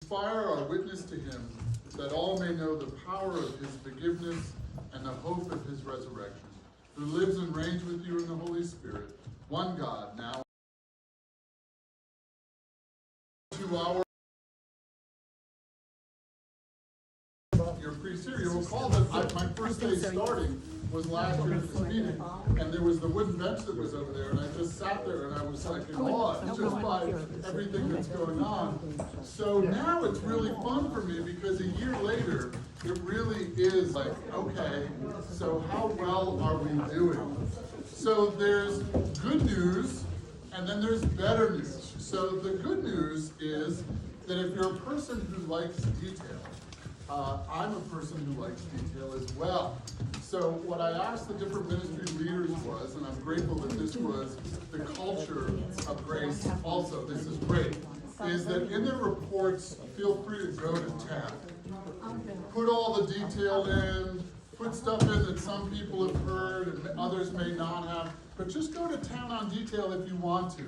Inspire our witness to him, that all may know the power of his forgiveness and the hope of his resurrection, who lives and reigns with you in the Holy Spirit, one God, now to our your priest here. You'll recall that my first day starting was last year at this meeting, and there was the wooden bench that was over there, and I just sat there and I was like in awe just by everything that's going on. So now it's really fun for me because a year later, it really is like, okay, so how well are we doing? So there's good news, and then there's better news. So the good news is that if you're a person who likes detail, I'm a person who likes detail as well. So what I asked the different ministry leaders was, and I'm grateful that this was the culture of Grace also, this is great, is that in their reports, feel free to go to town. Put all the detail in, put stuff in that some people have heard and others may not have, but just go to town on detail if you want to.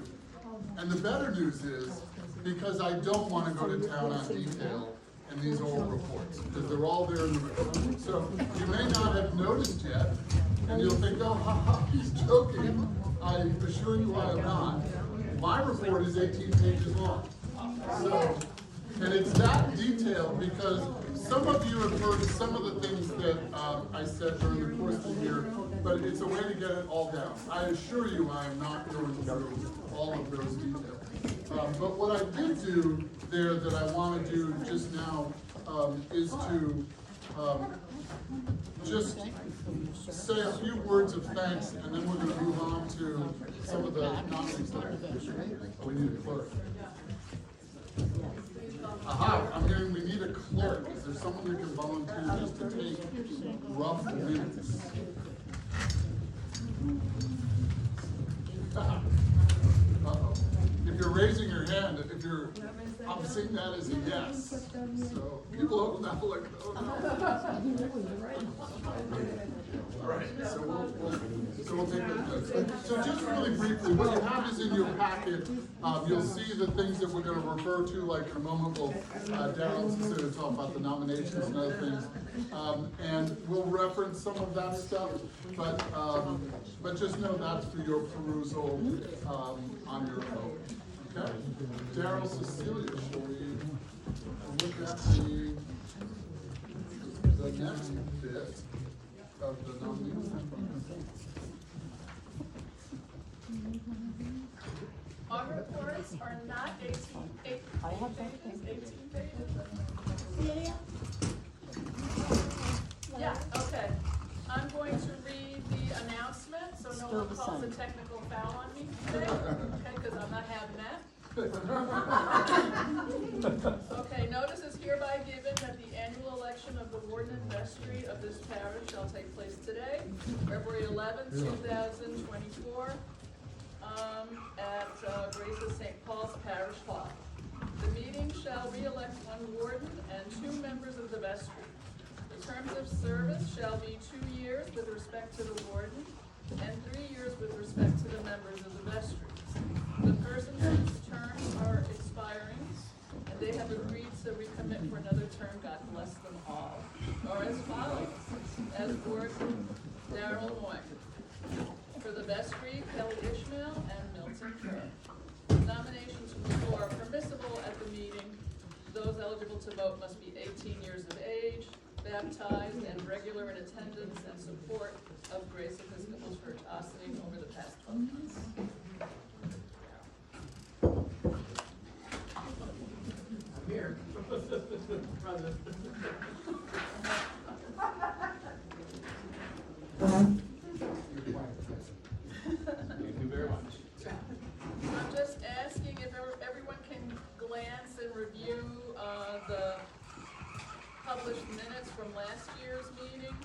And the better news is, because I don't want to go to town on detail in these old reports, because they're all there in the report. So you may not have noticed yet, and you'll think, oh, haha, he's joking. I assure you I am not. My report is 18 pages long. So, and it's that detailed because some of you have heard some of the things that I said during the course of the year, but it's a way to get it all down. I assure you I am not going through all of those details. But what I did do there that I want to do just now is to just say a few words of thanks, and then we're going to move on to some of the nominees. We need a clerk. Aha, I'm hearing we need a clerk. Is there someone who can volunteer just to take rough minutes? Uh-oh. If you're raising your hand, I'm seeing that as a yes. So people open that like, oh no. All right, so we'll take that. So just really briefly, what you have is in your packet. You'll see the things that we're going to refer to, like in a moment, Daryl's going to talk about the nominations and other things. And we'll reference some of that stuff, but just know that's for your perusal on your phone. Okay? Daryl, Cecilia, shall we look at the next bit of the nominees? Our reports are not 18 pages. Yeah, okay. I'm going to read the announcement so no one calls a technical foul on me today, okay, because I'm not having that. Okay, notice is hereby given that the annual election of the warden and vestry of this parish shall take place today, February 11, 2024, at Grace of St. Paul's Parish Hall. The meeting shall re-elect one warden and 2 members of the vestry. The terms of service shall be 2 years with respect to the warden and 3 years with respect to the members of the vestry. The persons whose terms are expiring and they have agreed to recommit for another term, God bless them all, are as follows. As warden, Daryl Moy. For the vestry, Kelly Ishmael and Milton Kerr. Nominations who are permissible at the meeting. Those eligible to vote must be 18 years of age, baptized, and regular in attendance and support of Grace Episcopal Church, Ossining, over the past 12 months. I'm here. Thank you very much. I'm just asking if everyone can glance and review the published minutes from last year's meeting.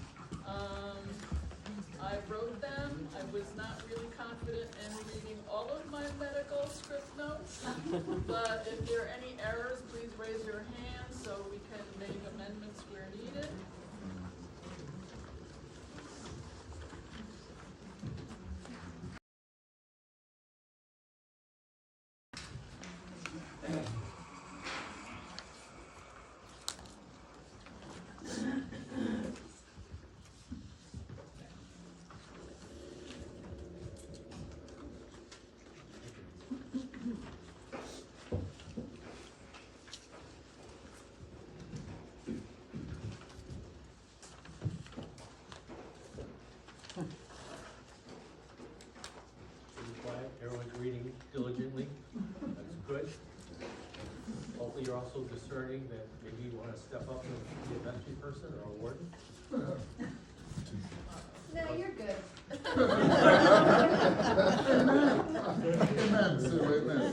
I wrote them. I was not really confident in reading all of my medical script notes, but if there are any errors, please raise your hand so we can make amendments where needed. diligently. That's good. Hopefully you're also discerning that maybe you want to step up and be a vestry person or a warden. No, you're good. Amen, Sue, amen.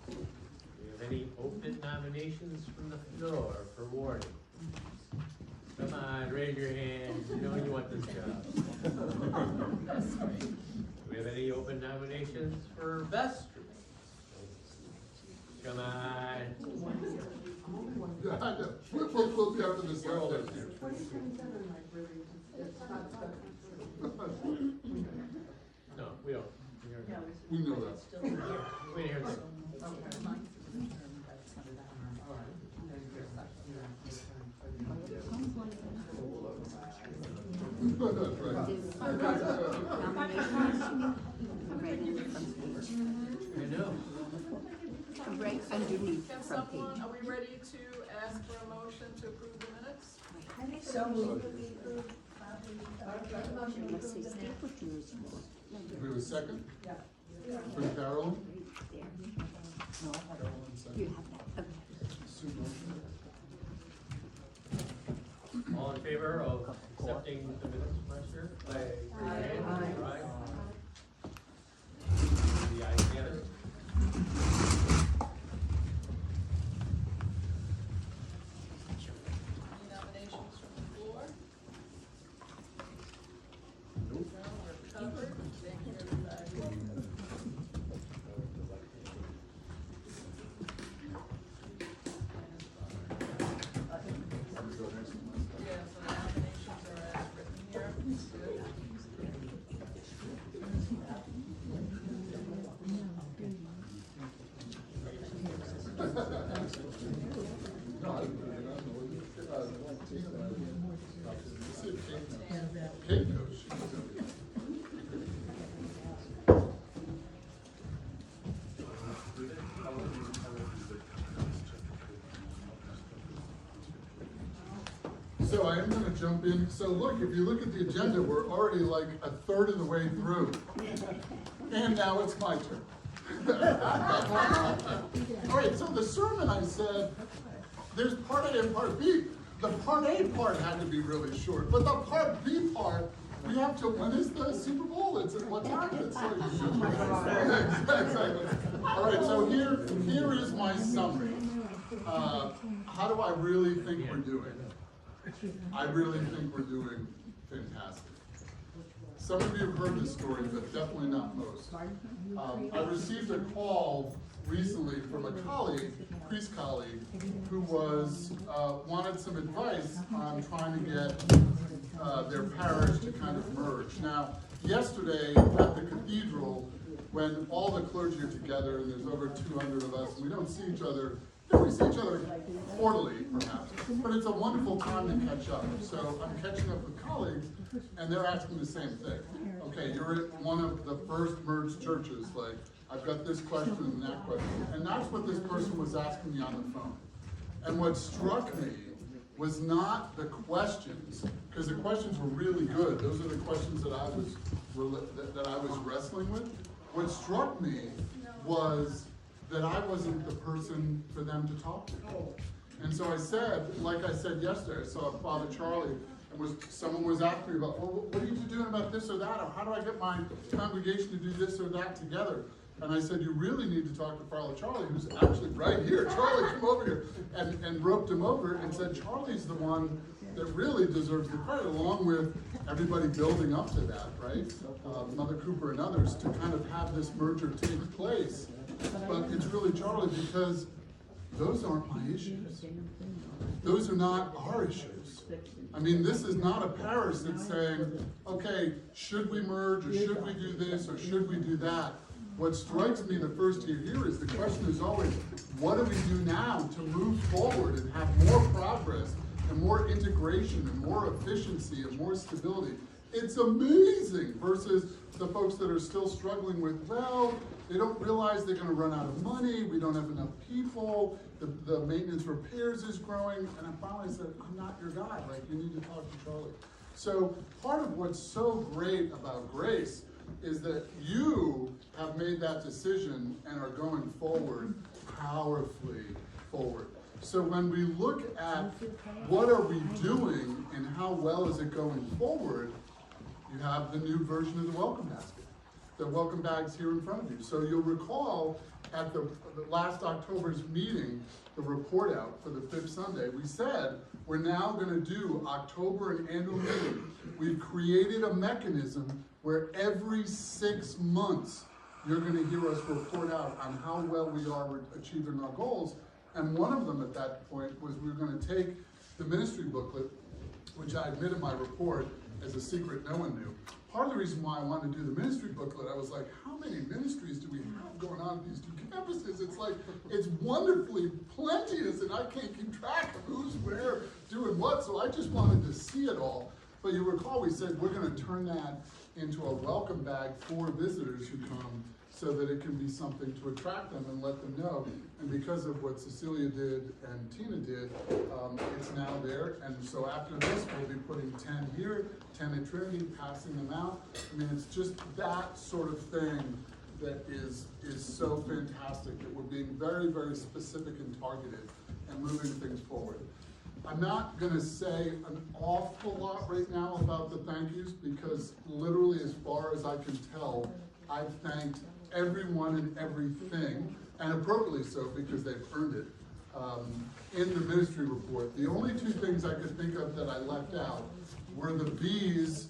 Do you have any open nominations from the floor for warden? Come on, raise your hand. You know you want this job. Do we have any open nominations for vestry? Come on. Yeah, I know. We'll be after this. We're all in here. No, we don't. We know that. We hear this. That's right. I know. Right underneath Can from someone, page. are we ready to ask for a motion to approve the minutes? So moved. Let's see, stay put yours more. We have a second? Yeah. From Carolyn? There. Carolyn, second. You have that, okay. Sue, motion? All in favor of accepting the minutes from last year? Aye. Aye. The ayes have it. Any nominations from the floor? Nope. No, we're covered. Thank you, everybody. I'm gonna go next one. Yeah, so the nominations are as written here. Good. No, I didn't put it on. Tina, let's see if Kate knows. Kate knows. She knows. So I am gonna jump in. So look, if you look at the agenda, we're already like a third of the way through. And now it's my turn. All right, so the sermon, I said, there's part A and part B. The part A part had to be really short, but the part B part, we have to, when is the Super Bowl? It's at what time? It's like, exactly. All right, so here is my summary. How do I really think we're doing? I really think we're doing fantastic. Some of you have heard this story, but definitely not most. I received a call recently from a colleague, priest colleague, who was wanted some advice on trying to get their parish to kind of merge. Now, yesterday at the cathedral, when all the clergy are together and there's over 200 of us, and we don't see each other. We see each other quarterly, perhaps, but it's a wonderful time to catch up. So I'm catching up with colleagues, and they're asking the same thing. Okay, you're at one of the first merged churches, like, I've got this question and that question. And that's what this person was asking me on the phone. And what struck me was not the questions, because the questions were really good. Those are the questions that I was wrestling with. What struck me was that I wasn't the person for them to talk to. And so I said, like I said yesterday, I saw Father Charlie, and someone was asking me about, well, what are you doing about this or that, or how do I get my congregation to do this or that together? And I said, you really need to talk to Father Charlie, who's actually right here. Charlie, come over here, and roped him over and said, Charlie's the one that really deserves the credit, along with everybody building up to that, right? Mother Cooper and others, to kind of have this merger take place. But it's really Charlie, because those aren't my issues. Those are not our issues. I mean, this is not a parish that's saying, okay, should we merge, or should we do this, or should we do that? What strikes me the first year here is the question is always, what do we do now to move forward and have more progress and more integration and more efficiency and more stability? It's amazing versus the folks that are still struggling with, well, they don't realize they're gonna run out of money, we don't have enough people, the maintenance repairs is growing, and I finally said, I'm not your guy, like, you need to talk to Charlie. So part of what's so great about Grace is that you have made that decision and are going forward, powerfully forward. So when we look at what are we doing and how well is it going forward, you have the new version of the welcome basket. The welcome bag's here in front of you. So you'll recall at the last October's meeting, the report out for the fifth Sunday, we said we're now gonna do October and annual meeting. We've created a mechanism where every 6 months, you're gonna hear us report out on how well we are achieving our goals. And one of them at that point was we were gonna take the ministry booklet, which I admit in my report as a secret no one knew. Part of the reason why I wanted to do the ministry booklet, I was like, how many ministries do we have going on at these two campuses? It's like, it's wonderfully plenteous and I can't keep track of who's where doing what, so I just wanted to see it all. But you recall we said we're gonna turn that into a welcome bag for visitors who come so that it can be something to attract them and let them know. And because of what Cecilia did and Tina did, it's now there. And so after this, we'll be putting 10 here, 10 at Trinity, passing them out. I mean, it's just that sort of thing that is so fantastic, that we're being very, very specific and targeted and moving things forward. I'm not gonna say an awful lot right now about the thank yous because literally as far as I can tell, I've thanked everyone and everything, and appropriately so because they've earned it, in the ministry report. The only two things I could think of that I left out were the bees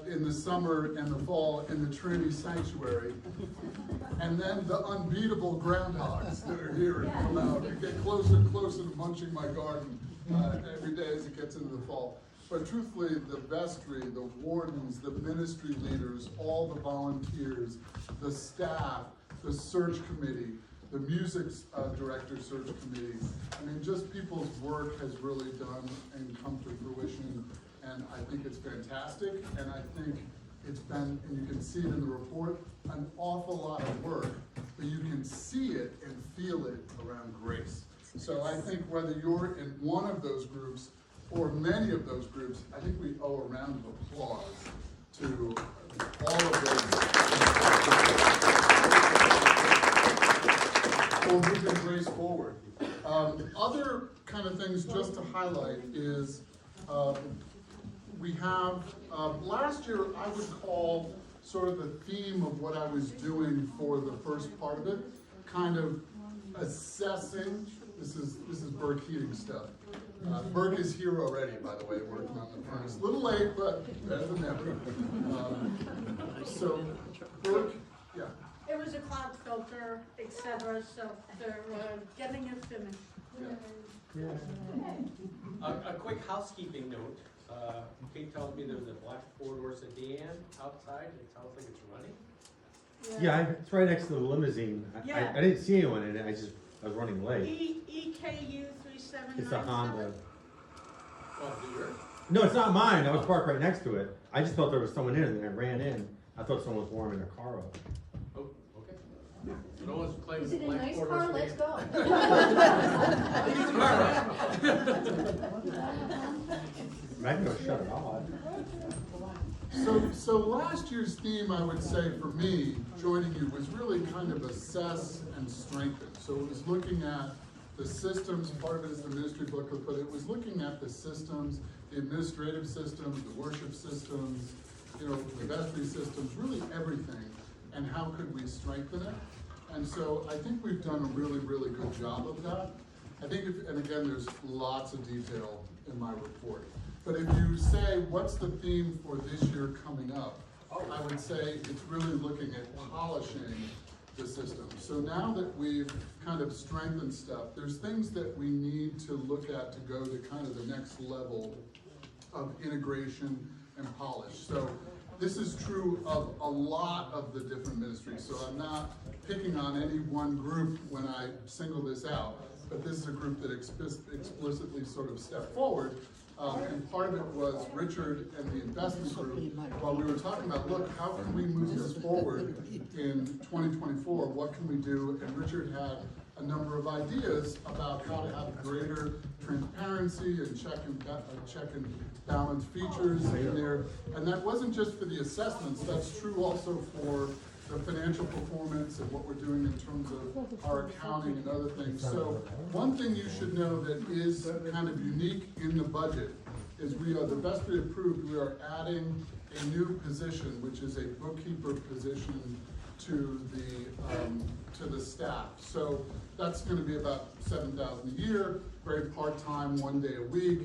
in the summer and the fall in the Trinity Sanctuary, and then the unbeatable groundhogs that are here and come out and get closer and closer to munching my garden every day as it gets into the fall. But truthfully, the vestry, the wardens, the ministry leaders, all the volunteers, the staff, the search committee, the music director search committee, I mean, just people's work has really done and come to fruition, and I think it's fantastic, and I think it's been, and you can see it in the report, an awful lot of work, but you can see it and feel it around Grace. So I think whether you're in one of those groups or many of those groups, I think we owe a round of applause to all of those for moving Grace forward. Other kind of things just to highlight is we have, last year I would call sort of the theme of what I was doing for the first part of it, kind of assessing, this is Burke heating stuff. Burke is here already, by the way, working on the furnace. A little late, but better than never. So, Burke, yeah. It was a cloud filter, etc., so they're getting it finished. A quick housekeeping note. Kate tells me there's a black four-door sedan outside. It sounds like it's running. Yeah, it's right next to the limousine. Yeah. I didn't see anyone in it. I was running late. EKU 3797. It's a Honda. Oh, is it yours? No, it's not mine. I was parked right next to it. I just thought there was someone in it, and I ran in. I thought someone was warming their car up. Oh, okay. No one's playing Is with it the a black nice four-door car? Let's sedan. go. I can go shut it off. So last year's theme, I would say, for me, joining you, was really kind of assess and strengthen. So it was looking at the systems, part of it is the ministry booklet, but it was looking at the systems, the administrative systems, the worship systems, you know, the vestry systems, really everything, and how could we strengthen it. And so I think we've done a really, really good job of that. I think, and again, there's lots of detail in my report. But if you say, what's the theme for this year coming up? I would say it's really looking at polishing the system. So now that we've kind of strengthened stuff, there's things that we need to look at to go to kind of the next level of integration and polish. So this is true of a lot of the different ministries. So I'm not picking on any one group when I single this out, but this is a group that explicitly sort of stepped forward. And part of it was Richard and the investment group, while we were talking about, look, how can we move this forward in 2024? What can we do? And Richard had a number of ideas about how to have greater transparency and check and balance features in there. And that wasn't just for the assessments, that's true also for the financial performance and what we're doing in terms of our accounting and other things. So one thing you should know that is kind of unique in the budget is we are, the vestry approved, we are adding a new position, which is a bookkeeper position to the staff. So that's gonna be about $7,000 a year, very part-time, 1 day a week.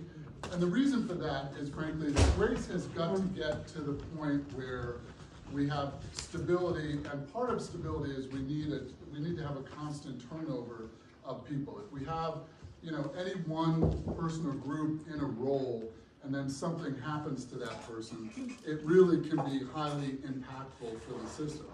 And the reason for that is frankly, that Grace has got to get to the point where we have stability, and part of stability is we need to have a constant turnover of people. If we have, you know, any one person or group in a role, and then something happens to that person, it really can be highly impactful for the system.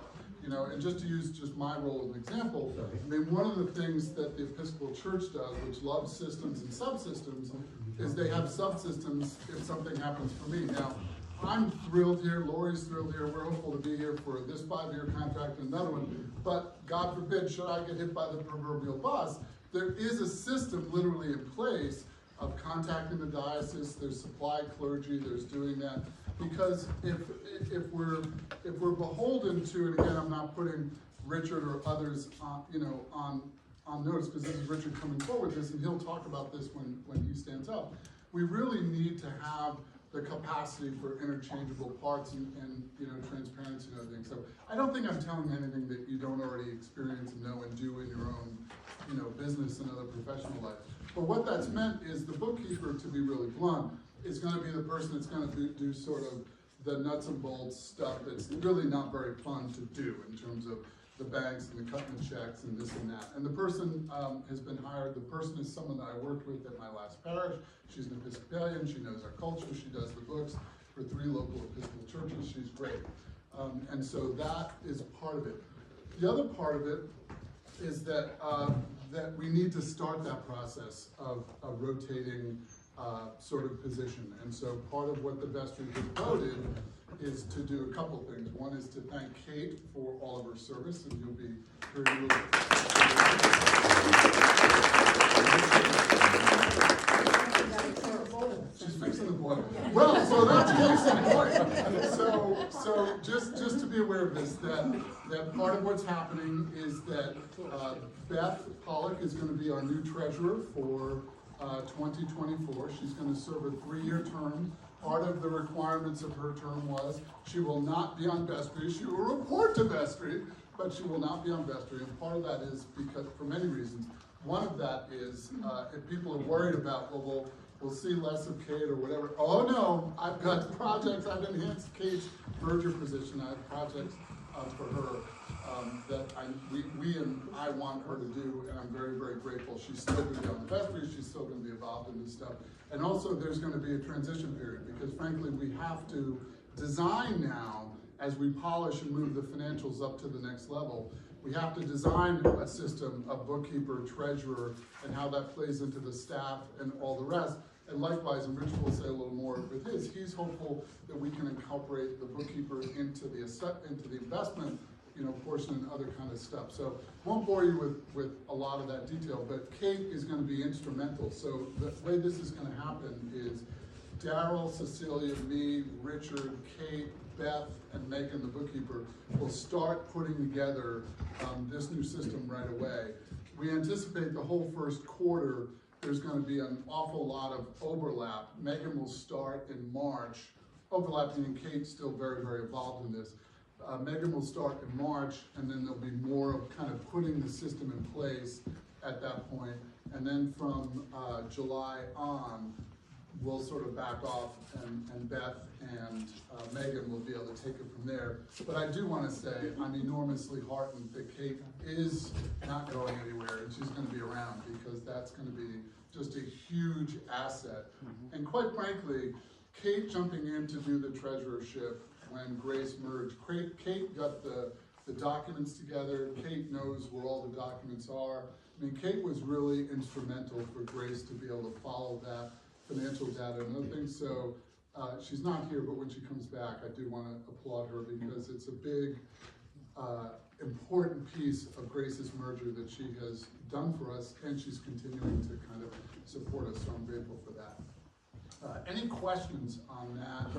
You know, and just to use just my role as an example, I mean, one of the things that the Episcopal Church does, which loves systems and subsystems, is they have subsystems if something happens for me. Now, I'm thrilled here, Lori's thrilled here, we're hopeful to be here for this 5-year contract and another one, but God forbid, should I get hit by the proverbial bus, there is a system literally in place of contacting the diocese, there's supply clergy, there's doing that, because if we're beholden to, and again, I'm not putting Richard or others on, you know, on notice, because this is Richard coming forward with this, and he'll talk about this when he stands up. We really need to have the capacity for interchangeable parts and you know, transparency and other things. So I don't think I'm telling anything that you don't already experience and know and do in your own, you know, business and other professional life. But what that's meant is the bookkeeper, to be really blunt, is gonna be the person that's gonna do sort of the nuts and bolts stuff that's really not very fun to do in terms of the banks and the cutting the checks and this and that. And the person has been hired. The person is someone that I worked with at my last parish. She's an Episcopalian. She knows our culture. She does the books for 3 local Episcopal churches. She's great. And so that is part of it. The other part of it is that that we need to start that process of rotating sort of position. And so part of what the vestry has voted is to do a couple things. One is to thank Kate for all of her service, and you'll be hearing a little. She's fixing the boiler. Well, so that's case in point. So just to be aware of this, that part of what's happening is that Beth Pollock is going to be our new treasurer for 2024. She's going to serve a 3-year term. Part of the requirements of her term was she will not be on vestry. She will report to vestry, but she will not be on vestry. And part of that is because, for many reasons, one of that is if people are worried about, well, we'll see less of Kate or whatever. Oh no, I've got projects. I've enhanced Kate's merger position. I have projects for her that we and I want her to do, and I'm very, very grateful. She's still going to be on the vestry. She's still going to be involved in this stuff. And also there's going to be a transition period because frankly we have to design now as we polish and move the financials up to the next level. We have to design a system of bookkeeper, treasurer, and how that plays into the staff and all the rest. And likewise, and Richard will say a little more with his, he's hopeful that we can incorporate the bookkeeper into the investment, you know, portion and other kind of stuff. So won't bore you with a lot of that detail, but Kate is going to be instrumental. So the way this is going to happen is Daryl, Cecilia, me, Richard, Kate, Beth, and Megan, the bookkeeper, will start putting together this new system right away. We anticipate the whole first quarter there's going to be an awful lot of overlap. Megan will start in March. Overlap meaning Kate's still very, very involved in this. Megan will start in March, and then there'll be more of kind of putting the system in place at that point. And then from July on, we'll sort of back off, and Beth and Megan will be able to take it from there. But I do want to say I'm enormously heartened that Kate is not going anywhere, and she's going to be around because that's going to be just a huge asset. And quite frankly, Kate jumping in to do the treasurership when Grace merged, Kate got the documents together. Kate knows where all the documents are. I mean, Kate was really instrumental for Grace to be able to follow that financial data and other things, so, she's not here, but when she comes back, I do wanna applaud her because it's a big, important piece of Grace's merger that she has done for us, and she's continuing to kind of support us, so I'm grateful for that. Any questions on that?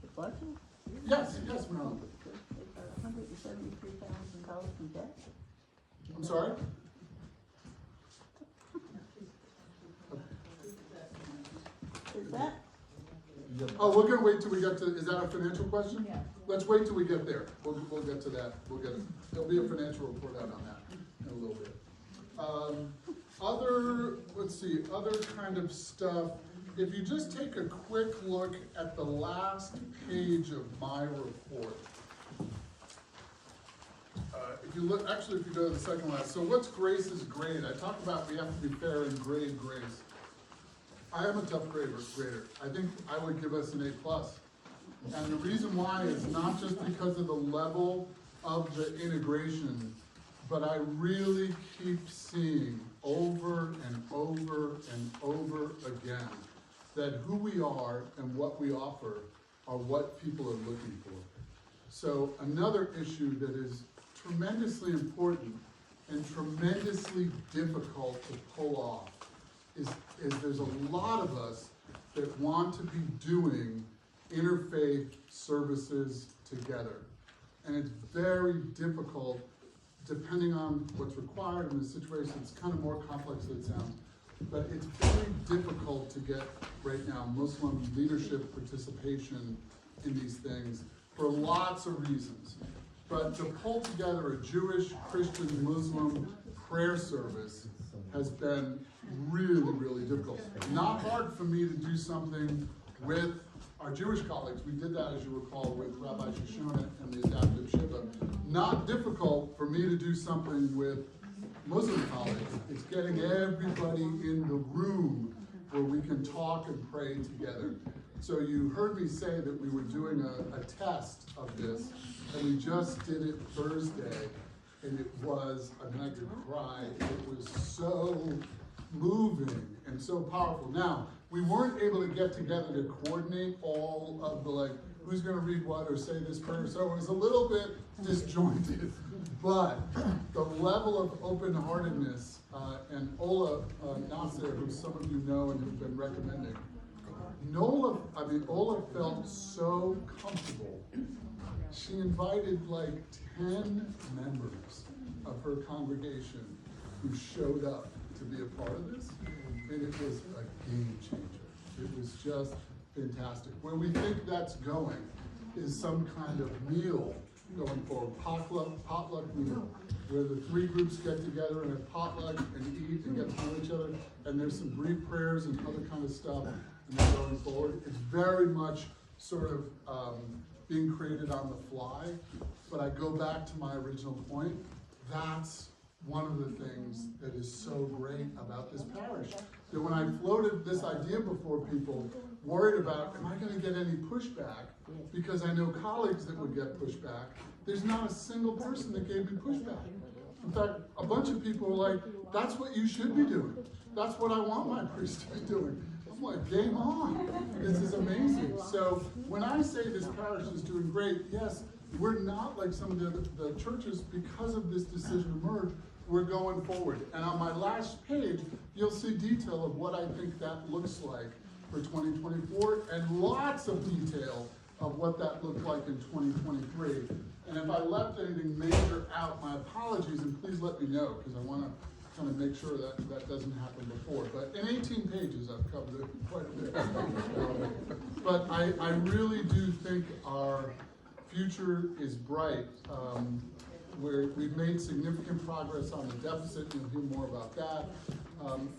The budget? Yes, Marilyn. $173,000 in debt? I'm sorry? Is that? Oh, we're gonna wait till we get to, is that a financial question? Yeah. Let's wait till we get there. We'll get to that. There'll be a financial report out on that in a little bit. Other kind of stuff. If you just take a quick look at the last page of my report. If you look, actually, if you go to the second last, so what's Grace's grade? I talked about we have to be fair and grade Grace. I am a tough grader. I think I would give us an A+. And the reason why is not just because of the level of the integration, but I really keep seeing over and over and over again that who we are and what we offer are what people are looking for. So another issue that is tremendously important and tremendously difficult to pull off is there's a lot of us that want to be doing interfaith services together. And it's very difficult, depending on what's required in the situation. It's kind of more complex than it sounds, but it's very difficult to get right now Muslim leadership participation in these things for lots of reasons. But to pull together a Jewish, Christian, Muslim prayer service has been really, really difficult. Not hard for me to do something with our Jewish colleagues. We did that, as you recall, with Rabbi Shoshona and the Adaptive Shiva. Not difficult for me to do something with Muslim colleagues. It's getting everybody in the room where we can talk and pray together. So you heard me say that we were doing a test of this, and we just did it Thursday, and it was, I mean, I could cry. It was so moving and so powerful. Now, we weren't able to get together to coordinate all of the, like, who's gonna read what or say this prayer, so it was a little bit disjointed. But the level of open-heartedness, and Ola Nasser, who some of you know and have been recommending, Ola felt so comfortable. She invited like 10 members of her congregation who showed up to be a part of this, and it was a game changer. It was just fantastic. Where we think that's going is some kind of meal going forward, potluck meal, where the three groups get together and have potluck and eat and get to know each other, and there's some brief prayers and other kind of stuff, and then going forward. It's very much sort of being created on the fly, but I go back to my original point. That's one of the things that is so great about this parish. That when I floated this idea before people, worried about, am I gonna get any pushback? Because I know colleagues that would get pushback. There's not a single person that gave me pushback. In fact, a bunch of people were like, that's what you should be doing. That's what I want my priest to be doing. I'm like, game on. This is amazing. So when I say this parish is doing great, yes, we're not like some of the churches because of this decision to merge. We're going forward. And on my last page, you'll see detail of what I think that looks like for 2024 and lots of detail of what that looked like in 2023. And if I left anything major out, my apologies, and please let me know, because I want to kind of make sure that that doesn't happen before. But in 18 pages, I've covered it quite a bit. But I really do think our future is bright. Where we've made significant progress on the deficit, you'll hear more about that.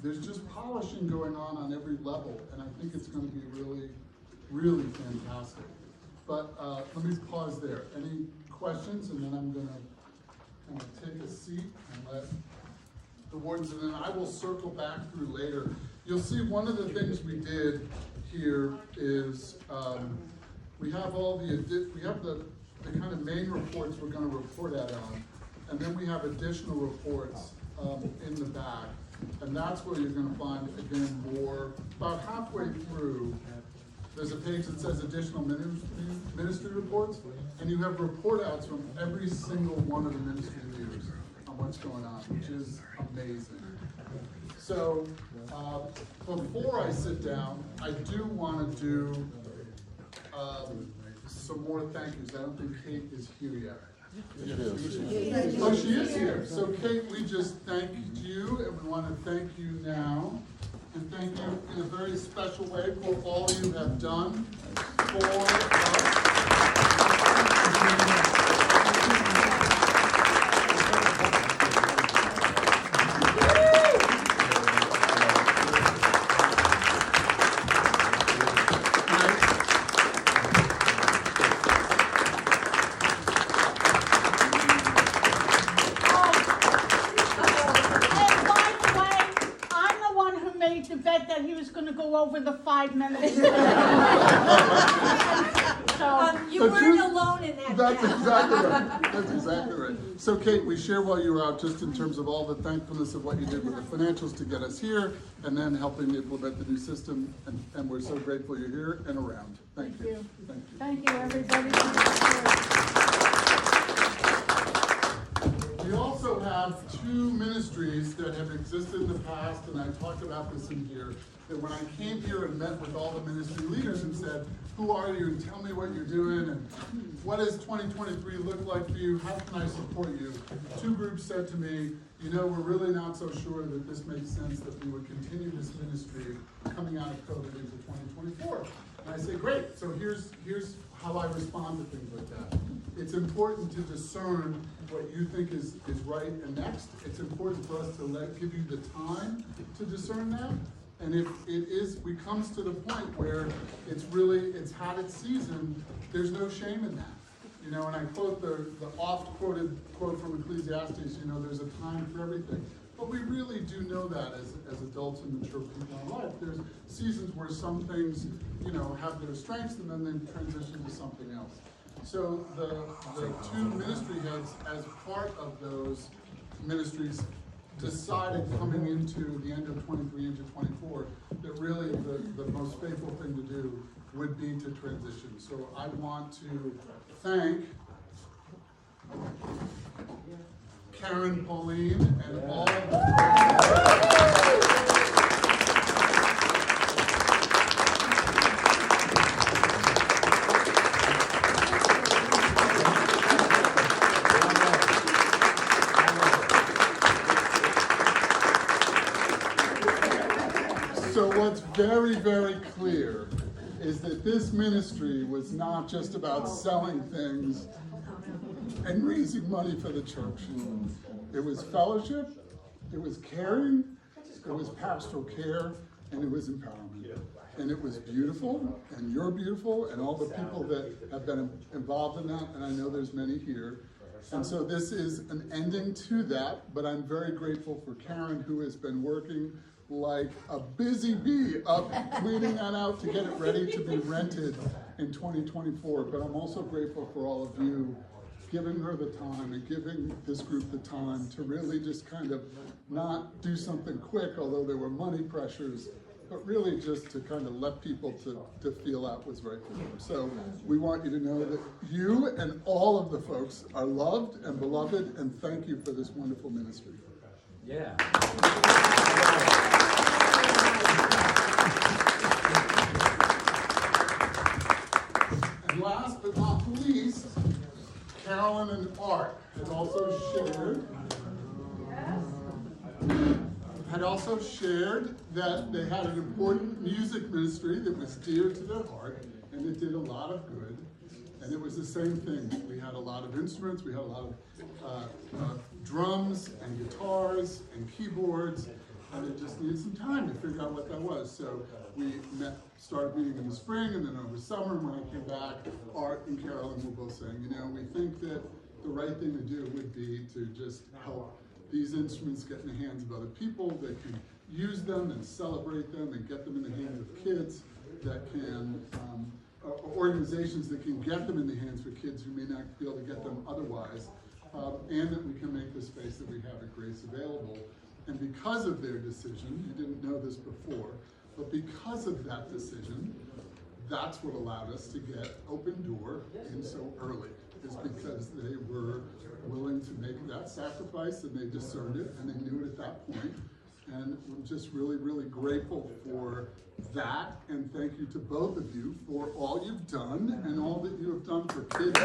There's just polishing going on every level, and I think it's going to be really, really fantastic. But let me pause there. Any questions? And then I'm going to kind of take a seat and let the wardens, and then I will circle back through later. You'll see one of the things we did here is we have the kind of main reports we're going to report out on, and then we have additional reports in the back. And that's where you're gonna find, again, more, about halfway through, there's a page that says additional ministry reports, and you have report outs from every single one of the ministry leaders on what's going on, which is amazing. So, before I sit down, I do wanna do, some more thank yous. I don't think Kate is here yet. Oh, she is here. So Kate, we just thanked you, and we want to thank you now. And thank you in a very special way for all you have done for us. Over the 5 minutes. So, you But weren't alone in that. That's exactly right. That's exactly right. So Kate, we share while you were out just in terms of all the thankfulness of what you did with the financials to get us here and then helping implement the new system. And we're so grateful you're here and around. Thank you. Thank you. thank you, everybody. We also have 2 ministries that have existed in the past, and I talked about this in here, that when I came here and met with all the ministry leaders and said, who are you, and tell me what you're doing, and what does 2023 look like for you, how can I support you? 2 groups said to me, you know, we're really not so sure that this makes sense that we would continue this ministry coming out of COVID into 2024. And I say, great, so here's how I respond to things like that. It's important to discern what you think is right and next. It's important for us to give you the time to discern that. And if we comes to the point where it's had its season, there's no shame in that. You know, and I quote the oft quoted quote from Ecclesiastes, you know, there's a time for everything. But we really do know that as adults and mature people in life. There's seasons where some things, you know, have their strengths and then they transition to something else. So the 2 ministry heads, as part of those ministries, decided coming into the end of 23 into 24 that really the most faithful thing to do would be to transition. So I want to thank Karen, Pauline, and all of the So what's very, very clear is that this ministry was not just about selling things and raising money for the church. It was fellowship, it was caring, it was pastoral care, and it was empowerment. And it was beautiful, and you're beautiful, and all the people that have been involved in that, and I know there's many here. And so this is an ending to that, but I'm very grateful for Karen, who has been working like a busy bee up cleaning that out to get it ready to be rented in 2024. But I'm also grateful for all of you giving her the time and giving this group the time to really just kind of not do something quick, although there were money pressures, but really just to kind of let people to feel out what's right for them. So we want you to know that you and all of the folks are loved and beloved, and thank you for this wonderful ministry. Yeah. And last but not least, Carolyn and Art had also shared that they had an important music ministry that was dear to their heart, and it did a lot of good. And it was the same thing. We had a lot of instruments, we had a lot of drums and guitars and keyboards, and it just needed some time to figure out what that was. So we started meeting in the spring, and then over summer, and when I came back, Art and Carolyn were both saying, you know, we think that the right thing to do would be to just help these instruments get in the hands of other people that can use them and celebrate them and get them in the hands of kids that can, organizations that can get them in the hands for kids who may not be able to get them otherwise, and that we can make the space that we have at Grace available. And because of their decision, you didn't know this before, but because of that decision, that's what allowed us to get Open Door in so early, is because they were willing to make that sacrifice, and they discerned it, and they knew it at that point. And I'm just really, really grateful for that, and thank you to both of you for all you've done and all that you have done for kids.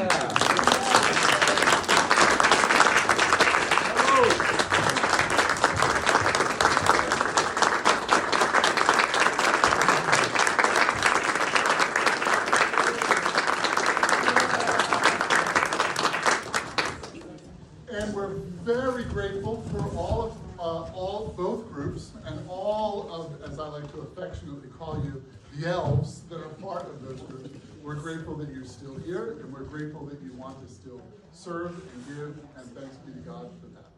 And we're very grateful for both groups and all of, as I like to affectionately call you, the elves that are part of those groups. We're grateful that you're still here, and we're grateful that you want to still serve and give, and thanks be to God for that.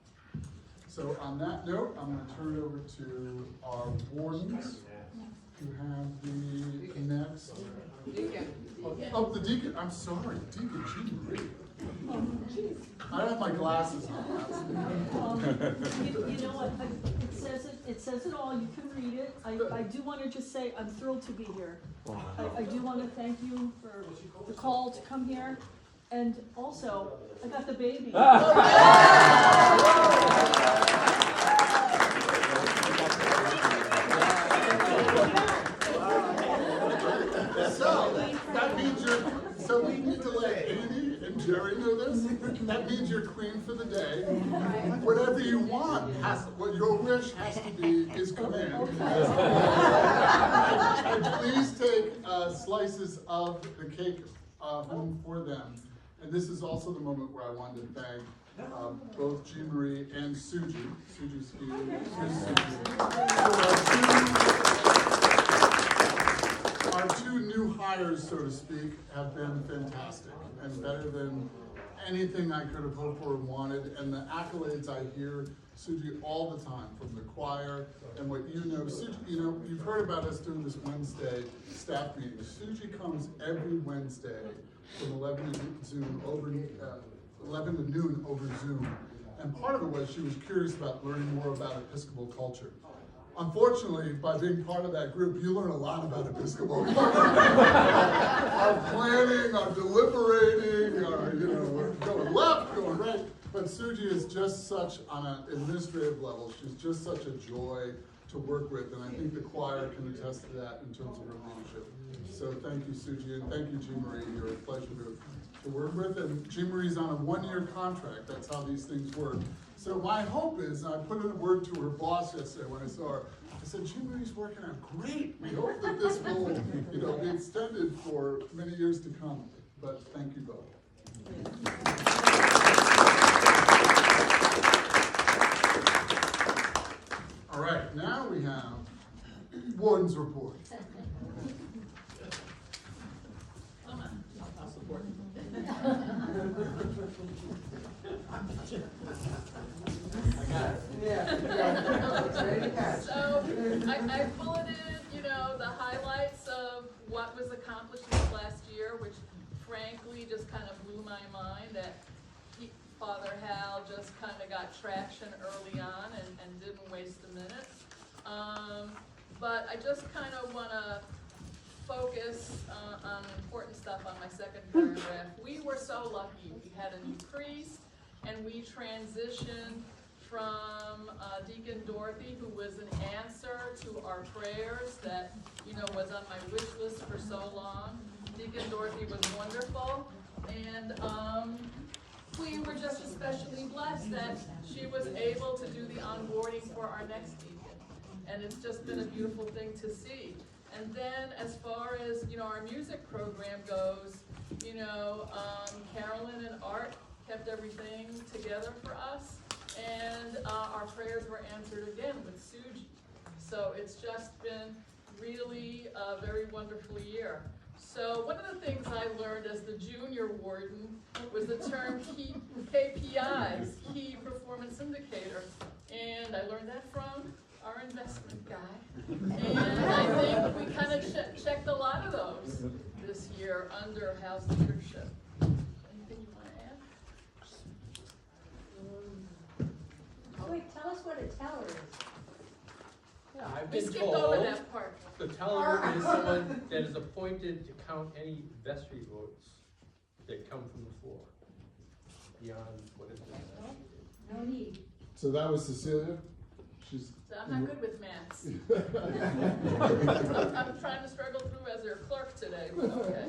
So on that note, I'm going to turn it over to our wardens, who have the next. Oh, the deacon. I'm sorry, Deacon Jean Marie. I have my glasses on. You know what, it says it all, you can read it. I do want to just say, I'm thrilled to be here. I do want to thank you for the call to come here, and also, I got the baby. So, that means so we need to let Amy and Jerry know this. That means you're queen for the day. Whatever you want, what your wish has to be is command. And please take slices of the cake home for them. And this is also the moment where I wanted to thank both Jean Marie and Suji. Our two new hires, so to speak, have been fantastic and better than anything I could have hoped for and wanted. And the accolades I hear Suji all the time from the choir and what you know. Suji, you've heard about us doing this Wednesday staff meeting. Suji comes every Wednesday from 11 to noon over Zoom. And part of it was she was curious about learning more about Episcopal culture. Unfortunately, by being part of that group, you learn a lot about Episcopal culture. Our planning, our deliberating, our, going left, going right. But Suji is just such, on an administrative level, she's just such a joy to work with. And I think the choir can attest to that in terms of her leadership. So thank you, Suji, and thank you, Jean Marie. You're a pleasure to work with. And Jean Marie's on a 1-year contract. That's how these things work. So my hope is, and I put in a word to her boss yesterday when I saw her, I said, Jean Marie's working out great. We hope that this will, be extended for many years to come. But thank you both. All right, now we have Warden's report. I'll support you. So I bulleted, the highlights of what was accomplished this last year, which frankly just kind of blew my mind that Father Hal just kind of got traction early on and didn't waste a minute. But I just kind of want to focus on important stuff on my second paragraph. We were so lucky. We had a new priest, and we transitioned from Deacon Dorothy, who was an answer to our prayers that, was on my wish list for so long. Deacon Dorothy was wonderful, and we were just especially blessed that she was able to do the onboarding for our next deacon. And it's just been a beautiful thing to see. And then as far as, our music program goes, Carolyn and Art kept everything together for us. And our prayers were answered again with Suji. So it's just been really a very wonderful year. So one of the things I learned as the junior warden was the term KPIs, Key Performance Indicator. And I learned that from our investment guy. And I think we kind of checked a lot of those this year under Hal's leadership. Anything you want to add? Wait, tell us us what a teller is. Yeah, I've We been skipped over told that part. the teller is someone that is appointed to count any vestry votes that come from the floor beyond what has been said. No need. So that was Cecilia? She's. So I'm not good with maths. I'm trying to struggle through as your clerk today, but okay.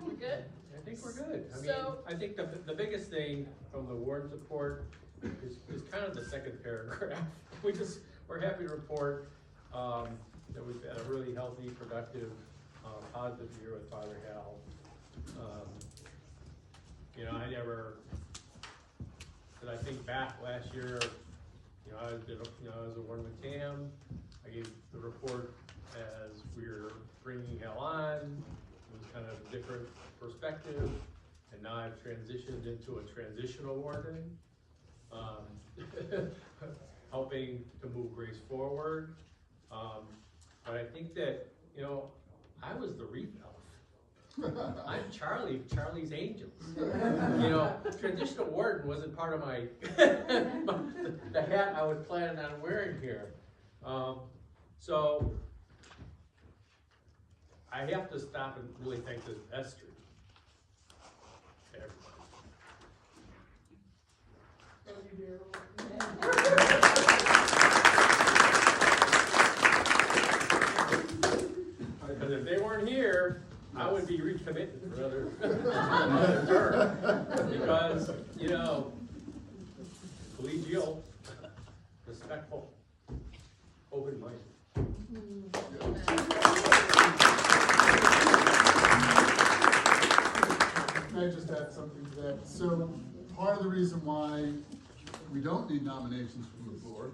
We good? I think we're good. I mean, So- I think the biggest thing from the warden's report is kind of the second paragraph. We're happy to report, that we've had a really healthy, productive, positive year with Father Hal. You know, I think back last year, you know, I was a warden with Tam. I gave the report as we were bringing Hal on. It was kind of a different perspective, and now I've transitioned into a transitional warden, helping to move Grace forward. But I think that, you know, I was the wreath elf. I'm Charlie's Angels. You know, transitional warden wasn't part of my, the hat I was planning on wearing here. So I have to stop and really thank this vestry. Because if they weren't here, I would be recommitted for another term. Because, you know, collegial, respectful, open-minded. Can I just add something to that? So part of the reason why we don't need nominations from the floor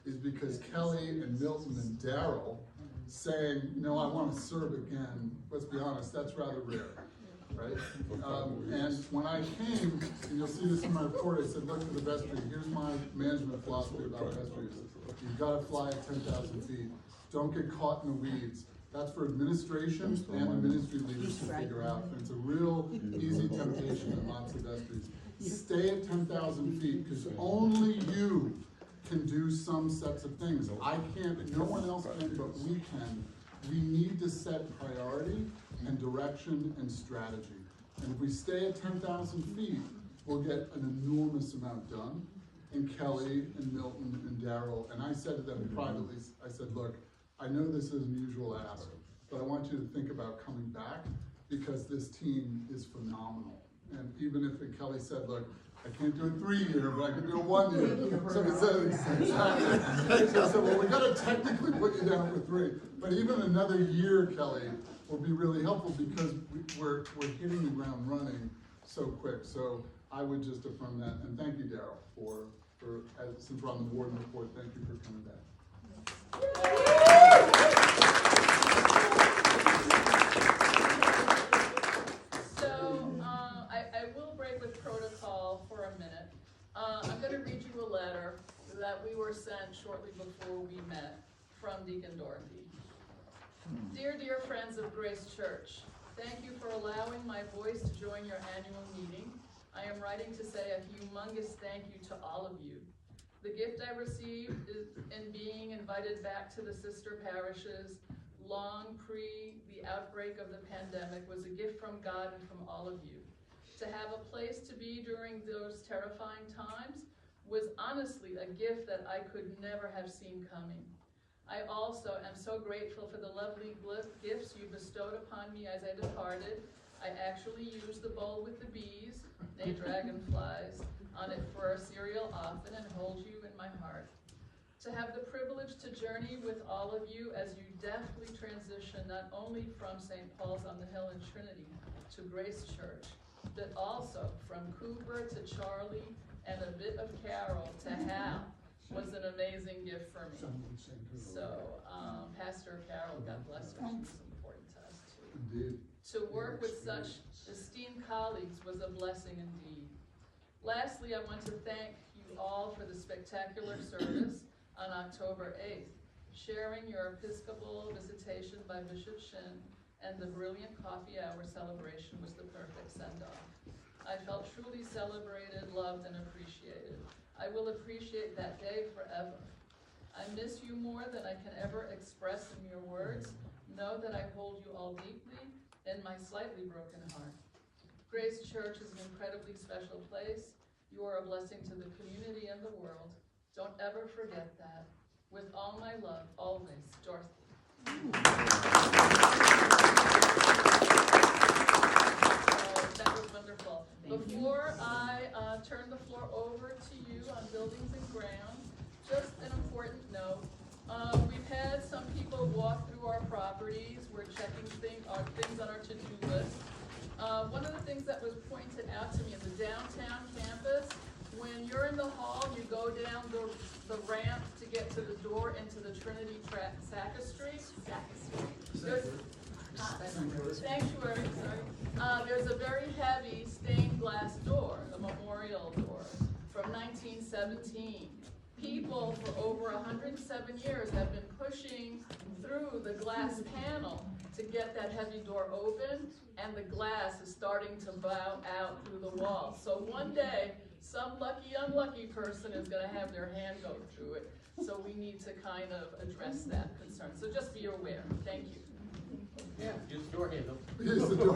is because Kelly and Milton and Daryl saying, you know, I want to serve again, let's be honest, that's rather rare, right? And when I came, and you'll see this in my report, I said, look for the vestry, here's my management philosophy about vestries. You've got to fly at 10,000 feet. Don't get caught in the weeds. That's for administration and the ministry leaders to figure out. And it's a real easy temptation in lots of vestries. Stay at 10,000 feet, because only you can do some sets of things. I can't, no one else can, but we can. We need to set priority and direction and strategy. And if we stay at 10,000 feet, we'll get an enormous amount done. And Kelly and Milton and Daryl, and I said to them privately, I said, look, I know this is an unusual ask, but I want you to think about coming back, because this team is phenomenal. And even if Kelly said, look, I can't do a 3-year, but I can do a 1 year. Somebody said, exactly. So I said, well, we gotta technically put you down for 3. But even another year, Kelly, will be really helpful, because we're hitting the ground running so quick. So I would just affirm that, and thank you, Daryl, since we're on the warden report, thank you for coming back. I will break with protocol for a minute. I'm going to read you a letter that we were sent shortly before we met from Deacon Dorothy. Dear friends of Grace Church, thank you for allowing my voice to join your annual meeting. I am writing to say a humongous thank you to all of you. The gift I received in being invited back to the sister parishes long pre the outbreak of the pandemic was a gift from God and from all of you. To have a place to be during those terrifying times was honestly a gift that I could never have seen coming. I also am so grateful for the lovely gifts you bestowed upon me as I departed. I actually used the bowl with the bees, nay dragonflies, on it for a cereal often and hold you in my heart. To have the privilege to journey with all of you as you deftly transition not only from St. Paul's on the Hill in Trinity to Grace Church, but also from Cooper to Charlie and a bit of Carol to Hal was an amazing gift for me. So, Pastor Carol, God bless her, she's important to us too. Indeed. To work with such esteemed colleagues was a blessing indeed. Lastly, I want to thank you all for the spectacular service on October 8th, sharing your Episcopal visitation by Bishop Shin, and the brilliant coffee hour celebration was the perfect send-off. I felt truly celebrated, loved, and appreciated. I will appreciate that day forever. I miss you more than I can ever express in your words. Know that I hold you all deeply in my slightly broken heart. Grace Church is an incredibly special place. You are a blessing to the community and the world. Don't ever forget that. With all my love, always, Dorothy. That was wonderful. Before I turn the floor over to you on buildings and grounds, just an important note. We've had some people walk through our properties. We're checking things on our to-do list. One of the things that was pointed out to me in the downtown campus, when you're in the hall, you go down the ramp to get to the door into the Trinity Sacristy. Sanctuary, sorry. There's a very heavy stained glass door, the memorial door, from 1917. People for over 107 years have been pushing through the glass panel to get that heavy door open, and the glass is starting to bow out through the wall. So one day, some lucky, unlucky person is going to have their hand go through it. So we need to kind of address that concern. So just be aware. Thank you. Yeah, use your handle. Use the door.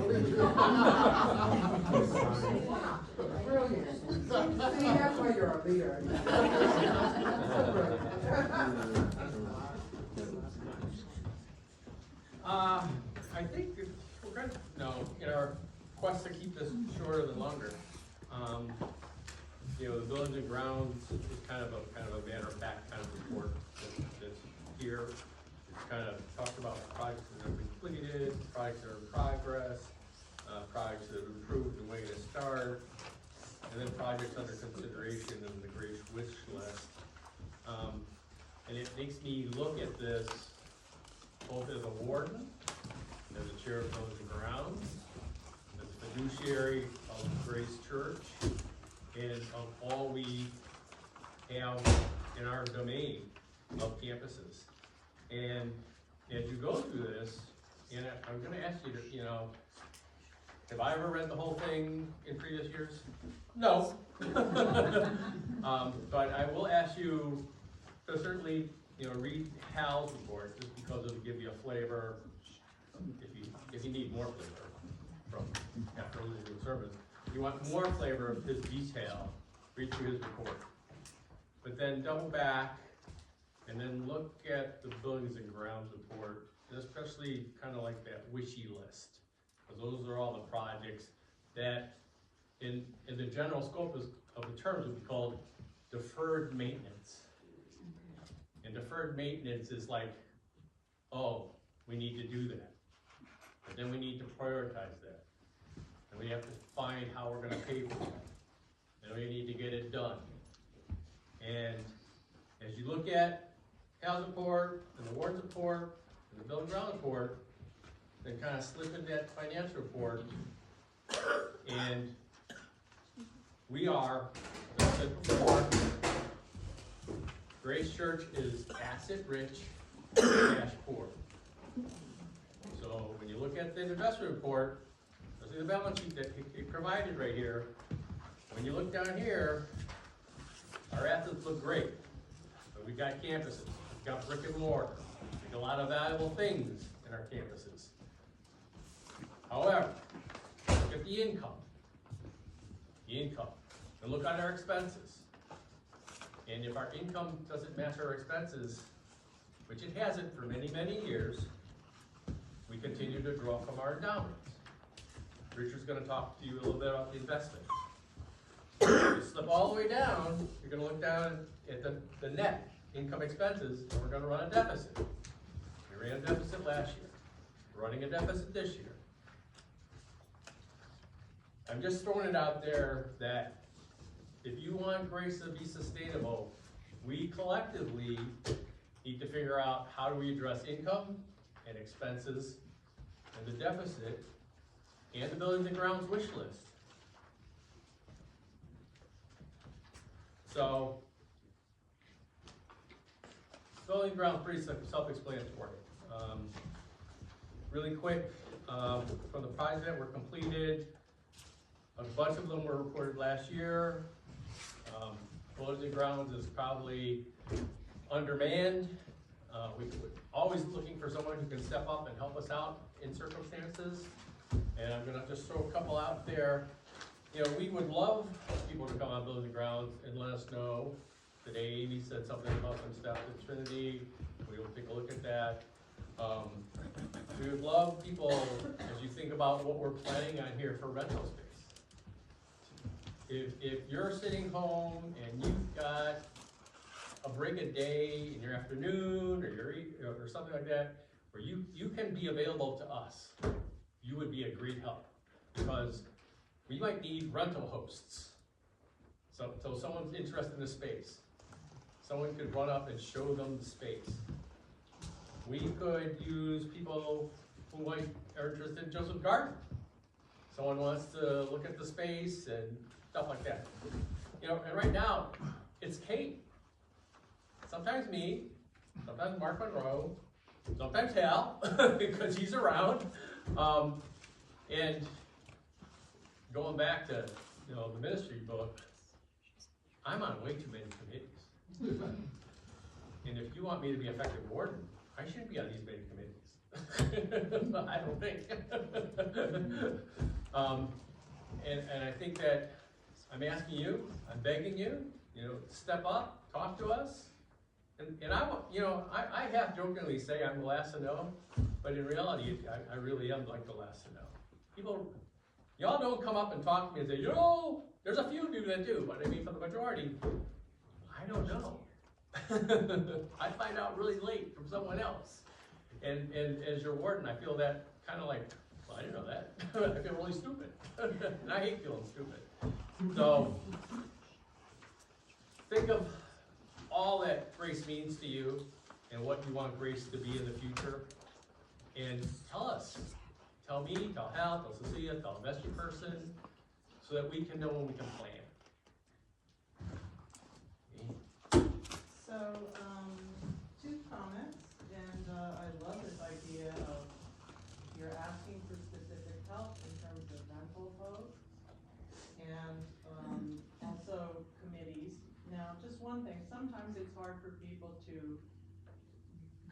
Brilliant. See, that's why you're a leader. I think we're going to, in our quest to keep this shorter than longer, the buildings and grounds is kind of a matter of fact kind of report that's here. It's kind of talked about projects that have been completed, projects that are in progress, projects that have improved the way to start, and then projects under consideration in the Grace wish list. And it makes me look at this both as a warden, as a chair of buildings and grounds, as a fiduciary of Grace Church, and of all we have in our domain of campuses. And as you go through this, and I'm going to ask you to, have I ever read the whole thing in previous years? No. But I will ask you to certainly, read Hal's report, just because it'll give you a flavor, if you need more flavor from after listening to the sermon. If you want more flavor of his detail, read through his report. But then double back, and then look at the buildings and grounds report, and especially kind of like that wishy list. Because those are all the projects that, in the general scope of the terms, would be called deferred maintenance. And deferred maintenance is like, oh, we need to do that. But then we need to prioritize that. And we have to find how we're gonna pay for that. And we need to get it done. And as you look at Hal's report, and the warden's report, and the building and ground report, then kind of slip in that financial report. And we are, as I said before, Grace Church is asset rich, cash poor. So when you look at the investment report, you'll see the balance sheet that it provided right here. When you look down here, our assets look great. But we've got campuses, we've got brick and mortar, we've got a lot of valuable things in our campuses. However, look at the income, and look at our expenses. And if our income doesn't match our expenses, which it hasn't for many, many years, we continue to draw from our endowments. Richard's going to talk to you a little bit about the investment. If you slip all the way down, you're going to look down at the net income expenses, and we're going to run a deficit. We ran a deficit last year. We're running a deficit this year. I'm just throwing it out there that if you want Grace to be sustainable, we collectively need to figure out how do we address income and expenses and the deficit and the buildings and grounds wish list. So, building and grounds pretty self-explanatory. Really quick, from the projects that were completed, a bunch of them were reported last year. Buildings and Grounds is probably undermanned. We're always looking for someone who can step up and help us out in circumstances. And I'm gonna just throw a couple out there. You know, we would love people to come on Buildings and Grounds and let us know. Today Amy said something about some stuff at Trinity. We will take a look at that. We would love people, as you think about what we're planning on here for rental space. If you're sitting home and you've got a break a day in your afternoon or something like that, where you can be available to us, you would be a great help, because we might need rental hosts. So someone's interested in the space. Someone could run up and show them the space. We could use people who are interested in Joseph Garden. Someone wants to look at the space and stuff like that. You know, and right now, it's Kate. Sometimes me, sometimes Mark Monroe, sometimes Hal, because he's around. And going back to, you know, the ministry book, I'm on way too many committees. And if you want me to be effective warden, I shouldn't be on these many committees. I don't think. And I think that I'm asking you, I'm begging you, you know, step up, talk to us. And I half jokingly say I'm the last to know, but in reality, I really am like the last to know. People, y'all don't come up and talk to me and say, you know, there's a few of you that do, but I mean, for the majority, I don't know. I find out really late from someone else. And as your warden, I feel that kind of like, well, I didn't know that. I feel really stupid. And I hate feeling stupid. So, think of all that Grace means to you and what you want Grace to be in the future. And tell us. Tell me, tell Hal, tell Cecilia, tell the vestry person, so that we can know when we can plan. So, two comments, and I love this idea of you're asking for specific help in terms of rental folks, and also committees. Now, just one thing, sometimes it's hard for people to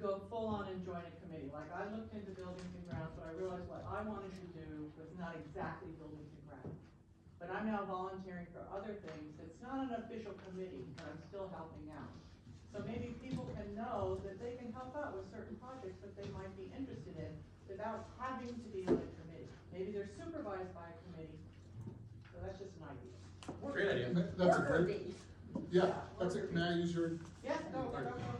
go full on and join a committee. Like, I looked into Buildings and Grounds, but I realized what I wanted to do was not exactly Buildings and Grounds. But I'm now volunteering for other things. It's not an official committee, but I'm still helping out. So maybe people can know that they can help out with certain projects that they might be interested in without having to be on a committee. Maybe they're supervised by a committee. So that's just an idea. Great idea. That's a great, yeah, that's it. May I use your? Yes, go.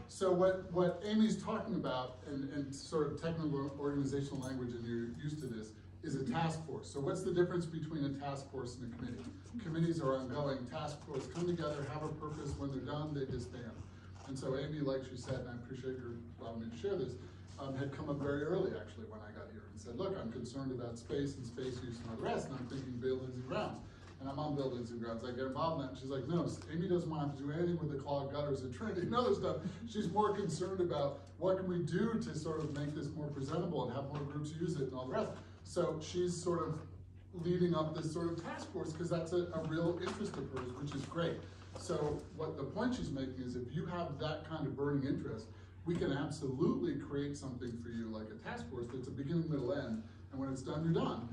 So what Amy's talking about, and sort of technical organizational language, and you're used to this, is a task force. So what's the difference between a task force and a committee? Committees are ongoing. Task force come together, have a purpose. When they're done, they disband. And so Amy, like she said, and I appreciate your allowing me to share this, had come up very early actually when I got here and said, look, I'm concerned about space and space use and all the rest, and I'm thinking Buildings and Grounds. And I'm on Buildings and Grounds, I get involved in that, and she's like, no, Amy doesn't want to do anything with the clogged gutters at Trinity and other stuff. She's more concerned about what can we do to sort of make this more presentable and have more groups use it and all the rest. So she's sort of leading up this sort of task force, because that's a real interest of hers, which is great. So what the point she's making is, if you have that kind of burning interest, we can absolutely create something for you like a task force that's a beginning, middle, end, and when it's done, you're done.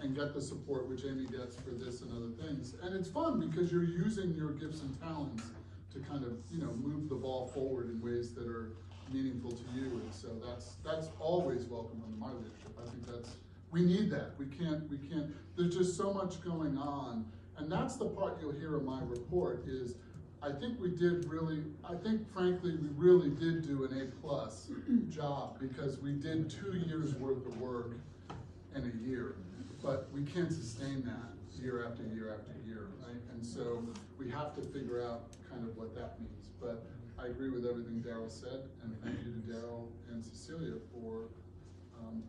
And get the support which Amy gets for this and other things. And it's fun because you're using your gifts and talents to kind of, you know, move the ball forward in ways that are meaningful to you. And so that's always welcome under my leadership. I think we need that. We can't, there's just so much going on. And that's the part you'll hear in my report is, I think frankly, we really did do an A+ job, because we did 2 years worth of work in a year. But we can't sustain that year after year after year, right? And so we have to figure out kind of what that means. But I agree with everything Daryl said, and thank you to Daryl and Cecilia for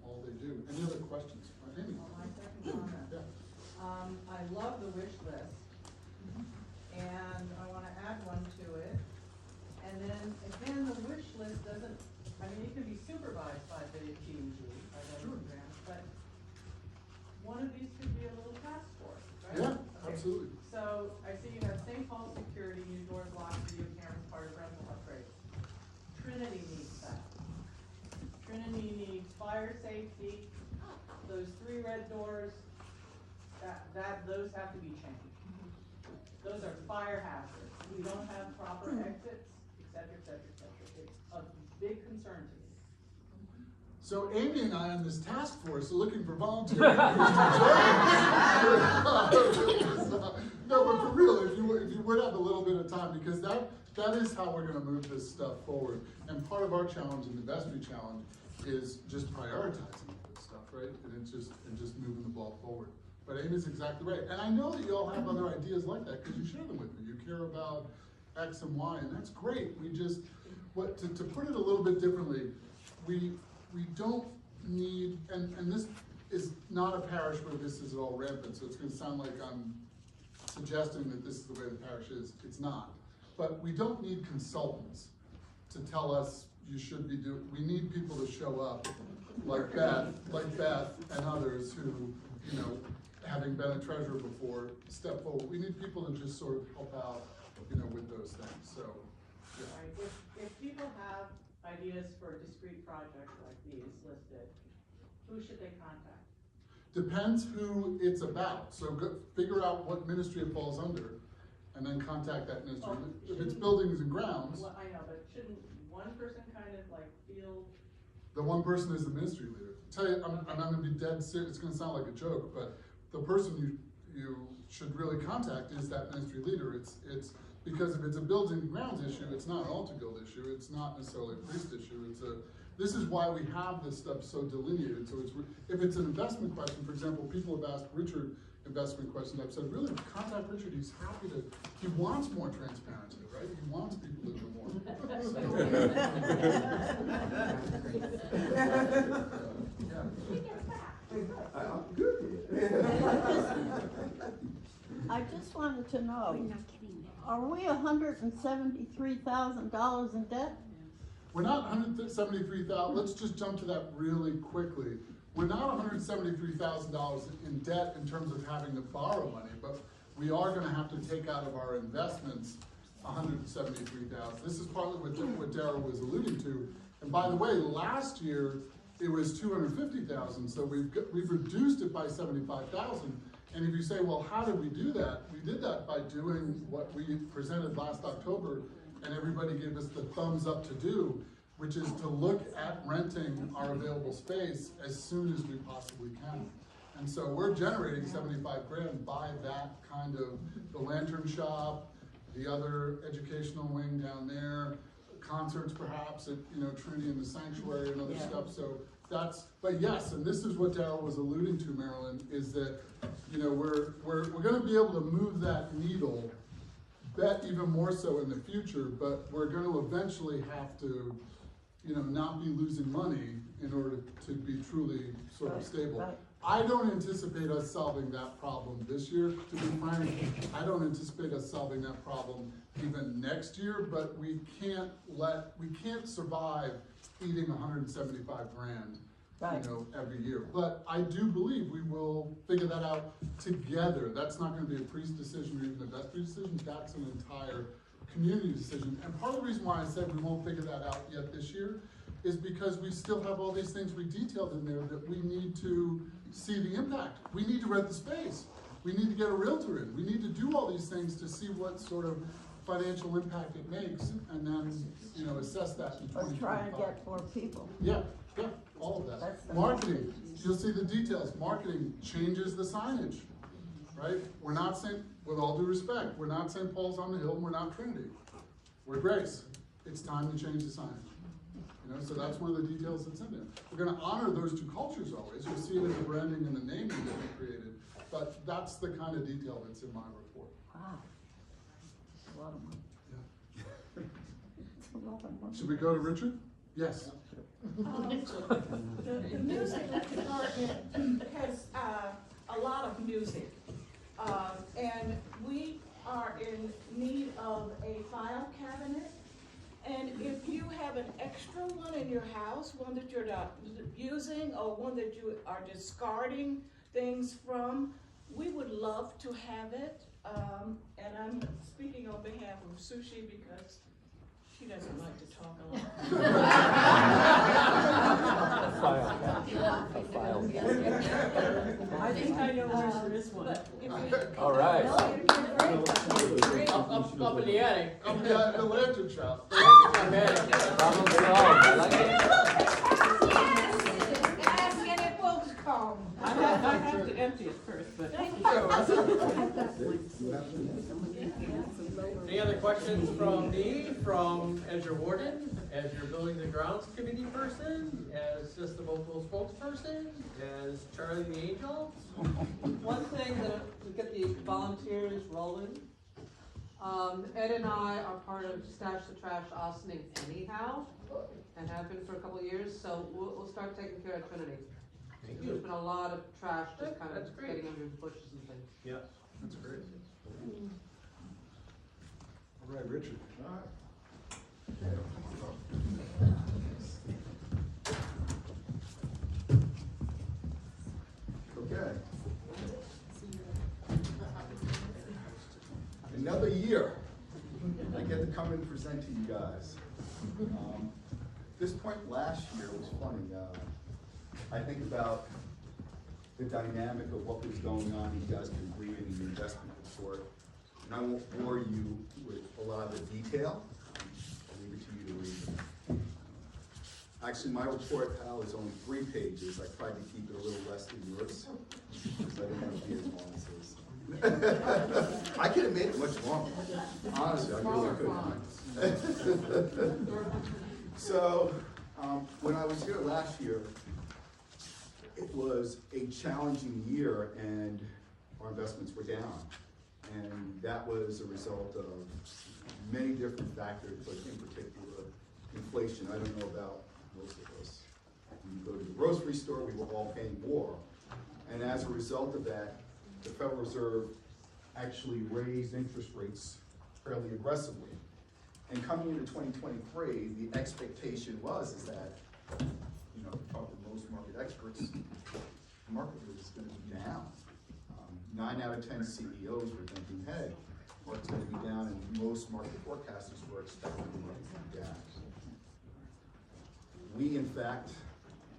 all they do. Any other questions? Amy? Well, my second comment. Yeah. I love the wish list, and I want to add one to it. And then again, the wish list doesn't, I mean, it can be supervised by the GEG, by the grants, but one of these could be a little task force, right? Yeah, Okay. absolutely. So I see you have St. Paul Security, New Door Trinity needs that. Trinity needs fire safety, those 3 red doors, those have to be changed. Those are fire hazards. We don't have proper exits, et cetera, et cetera, et cetera. It's a big concern to me. So Amy and I on this task force are looking for volunteers. No, but for real, if you would have a little bit of time, because that is how we're gonna move this stuff forward. And part of our challenge in the vestry challenge is just prioritizing this stuff, right? And it's just moving the ball forward. But Amy's exactly right. And I know that you all have other ideas like that, because you share them with me. You care about X and Y, and that's great. We just, to put it a little bit differently, we don't need, and this is not a parish where this is all rampant, so it's gonna sound like I'm suggesting that this is the way the parish is. It's not. But we don't need consultants to tell us you should be doing, we need people to show up like Beth and others who, you know, having been a treasurer before, step forward. We need people to just sort of help out, you know, with those things, so, yeah. Right. If people have ideas for discrete projects like these listed, who should they contact? Depends who it's about, so figure out what ministry it falls under, and then contact that ministry. Oh, if it's buildings and grounds, Well, I know, but shouldn't one person kind of like field? the one person is the ministry leader. Tell you, I'm gonna be dead serious, it's gonna sound like a joke, but the person you should really contact is that ministry leader. It's because if it's a building and grounds issue, it's not an altar guild issue, it's not necessarily a priest issue, this is why we have this stuff so delineated. So if it's an investment question, for example, people have asked Richard investment questions, I've said, really, contact Richard, he wants more transparency, right? He wants people to do more. I just wanted to know, are we $173,000 in debt? We're not 173,000. Let's just jump to that really quickly. We're not $173,000 in debt in terms of having to borrow money, but we are going to have to take out of our investments 173,000. This is partly what Darrell was alluding to. And by the way, last year it was 250,000, so we've reduced it by 75,000. And if you say, well, how did we do that? We did that by doing what we presented last October, and everybody gave us the thumbs up to do, which is to look at renting our available space as soon as we possibly can. And so we're generating 75 grand by that kind of, the lantern shop, the other educational wing down there, concerts perhaps at, you know, Trinity and the Sanctuary and other stuff. So that's, but yes, and this is what Darrell was alluding to, Marilyn, is that, you know, we're gonna be able to move that needle, bet even more so in the future, but we're gonna eventually have to, you know, not be losing money in order to be truly sort of stable. Right. I don't anticipate us solving that problem this year, to be frank. I don't anticipate us solving that problem even next year, but we can't survive eating 175 grand, Right. you know, every year. But I do believe we will figure that out together. That's not gonna be a priest decision or even a vestry decision, that's an entire community decision. And part of the reason why I said we won't figure that out yet this year is because we still have all these things we detailed in there that we need to see the impact. We need to rent the space. We need to get a realtor in. We need to do all these things to see what sort of financial impact it makes, and then, you know, assess that in 2025. Or try to get more people. Yeah, all of that. That's the Marketing, you'll see the details. Marketing changes the signage, right? We're not saying, with all due respect, we're not St. Paul's on the Hill, we're not Trinity. We're Grace. It's time to change the signage. You know, so that's one of the details that's in there. We're gonna honor those two cultures always. You'll see it in the branding and the naming that we created, but that's the kind of detail that's in my report. Wow. It's a lot of money. Yeah. It's a lot of money. Should we go to Richard? Yes. The music department has a lot of music, and we are in need of a file cabinet. And if you have an extra one in your house, one that you're not using or one that you are discarding things from, we would love to have it. And I'm speaking on behalf of Sushi because She doesn't like to talk a lot. I think I know where there is one. All right. Up in the attic. I'm the lantern shop. Problem solved. I like it. Ask and it will come. I have to empty it first, but. Any other questions from me, as your warden, as your buildings and grounds committee person, as just the local spokesperson, as Charlie the Angel? One thing that we get the volunteers rolling. Ed and I are part of Stash the Trash Ossining anyhow, and have been for a couple of years, so we'll start taking care of Trinity. Thank There's you. been a lot of trash just kind That's of great. getting under the bushes and things. Yeah, that's great. All right, Richard. All right. Okay. Another year. I get to come and present to you guys. This point last year was funny. I think about the dynamic of what was going on. You guys can read in the investment report. And I won't bore you with a lot of the detail. I'll leave it to you to read. Actually, my report, Hal, is only 3 pages. I tried to keep it a little less than yours, because I didn't want to be as long as his. I could have made it much longer. Honestly, I really could. So, when I was here last year, it was a challenging year, and our investments were down. And that was a result of many different factors, but in particular, inflation. I don't know about most of us. When you go to the grocery store, we were all paying more. And as a result of that, the Federal Reserve actually raised interest rates fairly aggressively. And coming into 2023, the expectation is that, talk to most market experts, the market is going to be down. 9 out of 10 CEOs were thinking, hey, market's going to be down, and most market forecasters were expecting the market to be down. We, in fact,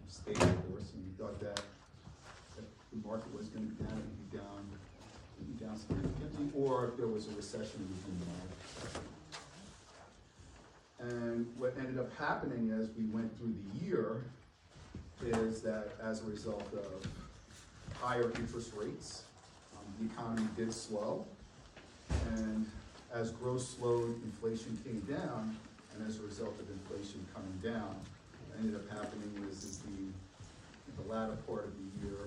stayed the course, and we thought that the market was going to be down, it would be down significantly, or if there was a recession, it would be mild. And what ended up happening as we went through the year is that as a result of higher interest rates, the economy did slow, and as growth slowed, inflation came down, and as a result of inflation coming down, what ended up happening is the latter part of the year,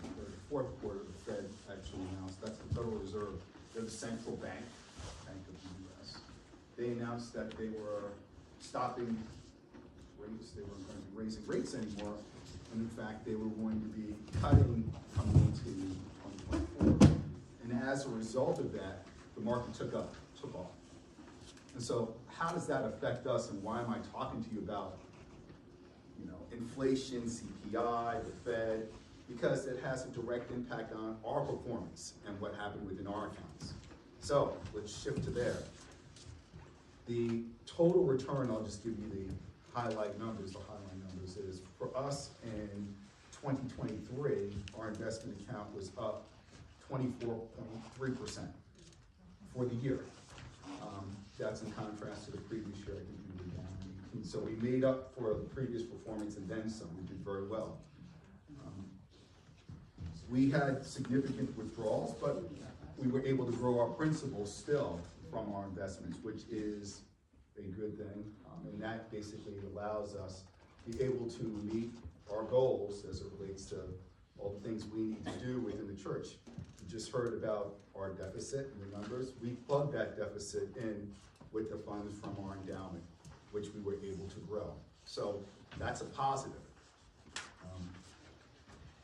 or the fourth quarter, the Fed actually announced, that's the Federal Reserve, they're the central bank of the U.S. They announced that they were stopping rates, they weren't going to be raising rates anymore, and in fact, they were going to be cutting coming into 2024. And as a result of that, the market took off. And so how does that affect us, and why am I talking to you about inflation, CPI, the Fed? Because it has a direct impact on our performance and what happened within our accounts. So let's shift to there. The total return, I'll just give you the highlight numbers. The highlight numbers is, for us in 2023, our investment account was up 24.3% for the year. That's in contrast to the previous year. I think we were down 18. So we made up for the previous performance and then some. We did very well. We had significant withdrawals, but we were able to grow our principal still from our investments, which is a good thing. And that basically allows us to be able to meet our goals as it relates to all the things we need to do within the church. You just heard about our deficit and the numbers. We plugged that deficit in with the funds from our endowment, which we were able to grow. So that's a positive.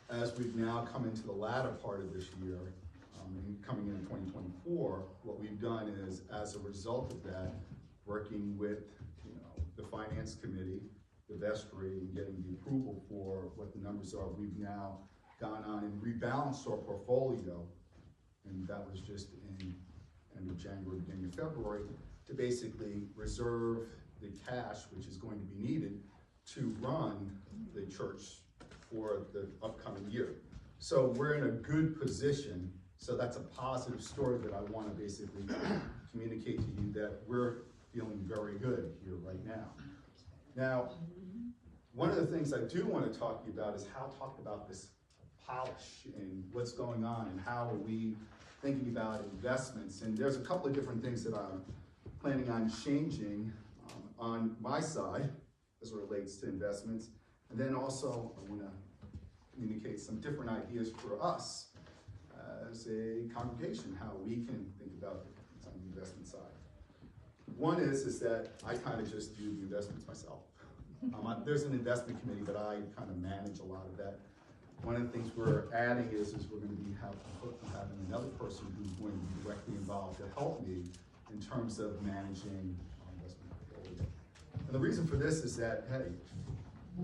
As we've now come into the latter part of this year, and coming into 2024, what we've done is, as a result of that, working with the finance committee, the vestry, and getting the approval for what the numbers are, we've now gone on and rebalanced our portfolio, and that was just in end of January, beginning of February, to basically reserve the cash which is going to be needed to run the church for the upcoming year. So we're in a good position. So that's a positive story that I want to basically communicate to you, that we're feeling very good here right now. Now, one of the things I do want to talk to you about is how to talk about this polish and what's going on and how are we thinking about investments. And there's a couple of different things that I'm planning on changing on my side as it relates to investments. And then also I want to communicate some different ideas for us as a congregation, how we can think about things on the investment side. One is that I kind of just do the investments myself. There's an investment committee, but I kind of manage a lot of that. One of the things we're adding is we're going to be having another person who's going to be directly involved to help me in terms of managing our investment portfolio. And the reason for this is that, hey,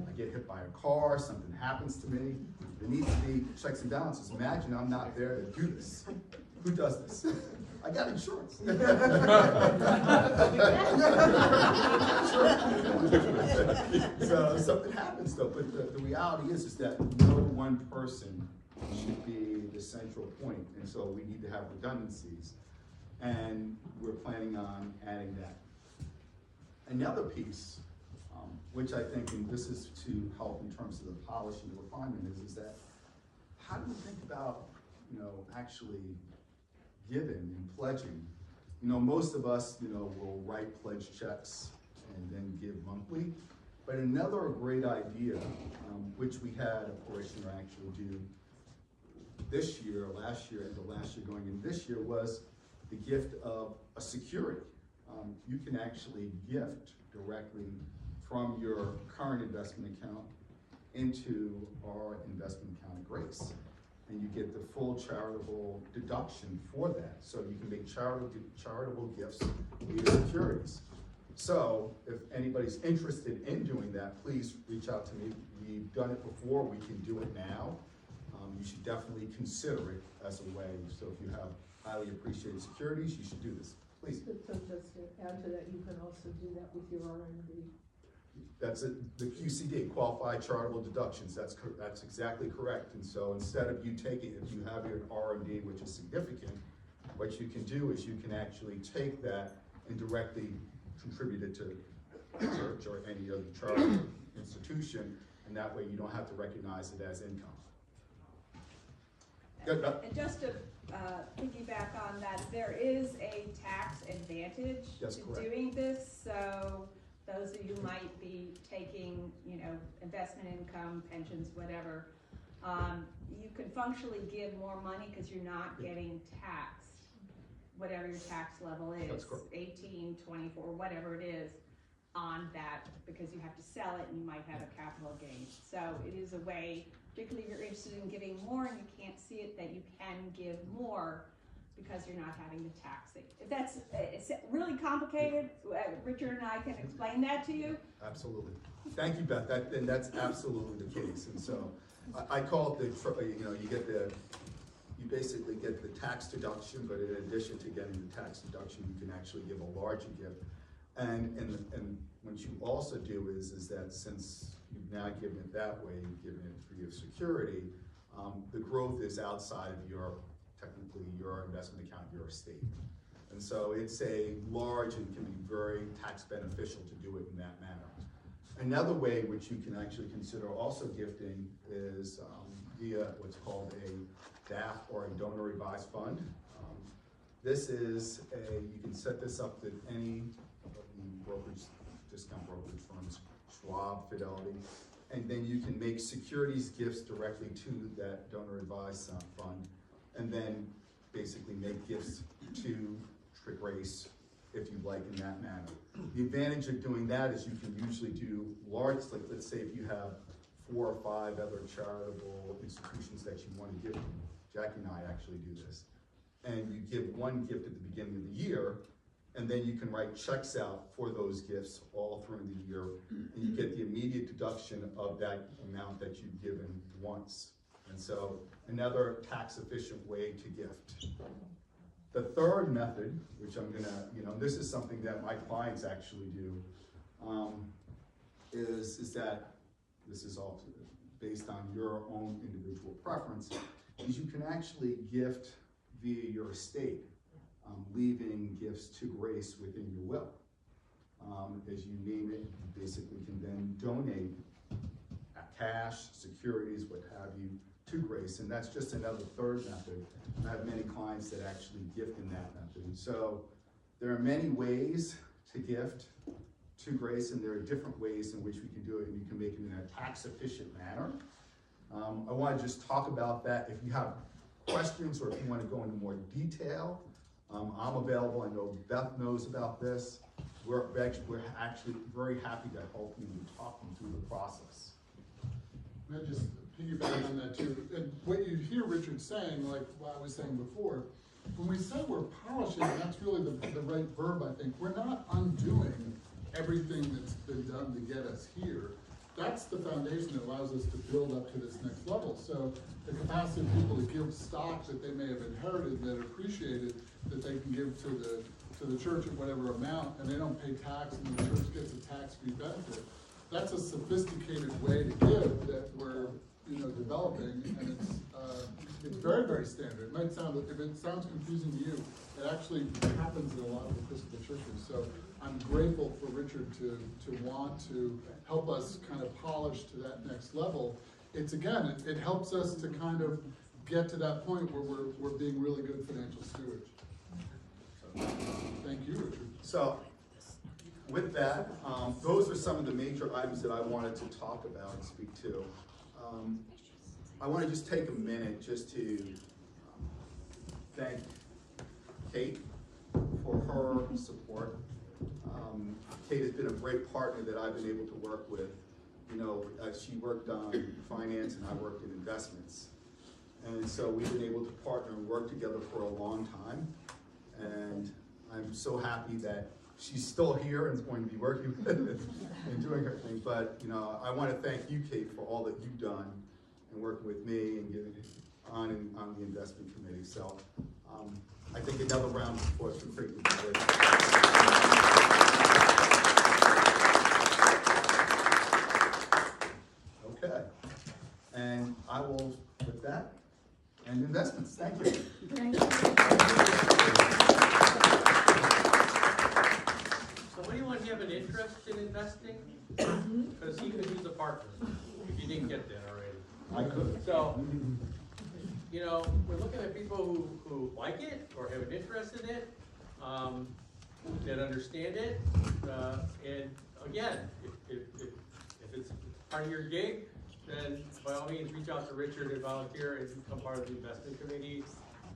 I get hit by a car, something happens to me, there needs to be checks and balances. Imagine I'm not there to do this. Who does this? I got insurance. So something happens though, but the reality is that no one person should be the central point, and so we need to have redundancies, and we're planning on adding that. Another piece, which I think, and this is to help in terms of the polishing and refinement, is that how do we think about, actually giving and pledging? Most of us, will write pledge checks and then give monthly. But another great idea, which we had a parishioner actually do this year, last year, and the last year going in this year, was the gift of a security. You can actually gift directly from your current investment account into our investment account at Grace. And you get the full charitable deduction for that. So you can make charitable gifts via securities. So if anybody's interested in doing that, please reach out to me. We've done it before, we can do it now. You should definitely consider it as a way. So if you have highly appreciated securities, you should do this. Please. So just to add to that, you can also do that with your R&D. That's it, the QCD, Qualified Charitable Deductions, that's exactly correct. And so instead of you taking, if you have your R&D, which is significant, what you can do is you can actually take that and directly contribute it to the church or any other charitable institution, and that way you don't have to recognize it as income. Good. And just to piggyback on that, there is a tax advantage That's to correct. doing this. So those of you who might be taking, investment income, pensions, whatever, you can functionally give more money because you're not getting taxed, whatever your tax level is. That's correct. 18, 24, whatever it is on that, because you have to sell it and you might have a capital gain. So it is a way, particularly if you're interested in giving more and you can't see it, that you can give more because you're not having to tax it. If that's it's really complicated, Richard and I can explain that to you. Absolutely. Thank you, Beth. And that's absolutely the case. And so I call it you basically get the tax deduction, but in addition to getting the tax deduction, you can actually give a larger gift. And what you also do is that since you've now given it that way, you've given it free of security, the growth is outside of technically your investment account, your estate. And so it's a large and can be very tax beneficial to do it in that manner. Another way which you can actually consider also gifting is via what's called a DAF or a donor advised fund. This is you can set this up with any of the discount brokerage firms, Schwab, Fidelity, and then you can make securities gifts directly to that donor advised fund, and then basically make gifts to Grace if you like in that manner. The advantage of doing that is you can usually do large, like let's say if you have 4 or 5 other charitable institutions that you want to give them. Jackie and I actually do this. And you give one gift at the beginning of the year, and then you can write checks out for those gifts all through the year, and you get the immediate deduction of that amount that you've given once. And so another tax efficient way to gift. The third method, which I'm gonna, this is something that my clients actually do, is that this is all based on your own individual preference, is you can actually gift via your estate, leaving gifts to grace within your will. As you name it, you basically can then donate cash, securities, what have you, to grace, and that's just another third method. And I have many clients that actually gift in that method. And so there are many ways to gift to grace, and there are different ways in which we can do it, and you can make it in a tax-efficient manner. I want to just talk about that. If you have questions or if you want to go into more detail, I'm available. I know Beth knows about this. We're actually very happy to help you and talk you through the process. And I just piggyback on that too. And what you hear Richard saying, like what I was saying before, when we say we're polishing, that's really the right verb, I think. We're not undoing everything that's been done to get us here. That's the foundation that allows us to build up to this next level. So the capacity of people to give stock that they may have inherited that are appreciated, that they can give to the church at whatever amount, and they don't pay tax, and the church gets a tax-free benefit. That's a sophisticated way to give that we're, developing, and it's very, very standard. It might sound, if it sounds confusing to you, it actually happens in a lot of the Episcopal churches. So I'm grateful for Richard to want to help us kind of polish to that next level. It's again, it helps us to kind of get to that point where we're being really good financial stewards. So, thank you, Richard. So, with that, those are some of the major items that I wanted to talk about and speak to. I want to just take a minute just to thank Kate for her support. Kate has been a great partner that I've been able to work with. She worked on finance and I worked in investments. And so we've been able to partner and work together for a long time. And I'm so happy that she's still here and is going to be working with it and doing her thing. But, I want to thank you, Kate, for all that you've done and working with me and getting on the investment committee. So I think another round of applause for Kate would be great. Okay. And I will, with that, end investments. Thank you. Thank you. So anyone have an interest in investing? Because he could use a partner, if you didn't get that already. I could. So, we're looking at people who like it or have an interest in it, that understand it, and again, if it's part of your gig, then by all means reach out to Richard and volunteer and become part of the investment committee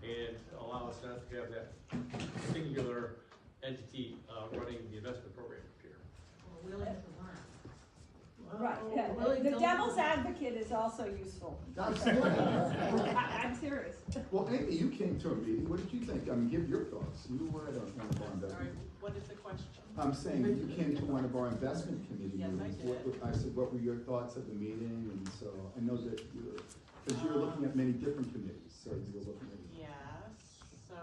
and allow us not to have that singular entity running the investment program up here. We're willing to learn. Right, yeah, the devil's advocate is also useful. Absolutely. I'm serious. Well, Amy, you came to a meeting. What did you think? Give your thoughts. You were at one of our Sorry, investment. what is the question? I'm saying you came to one of our investment committee Yes, I meetings. did. I said, what were your thoughts of the meeting? And so I know that because you were looking at many different committees, so you were looking at. Yes, so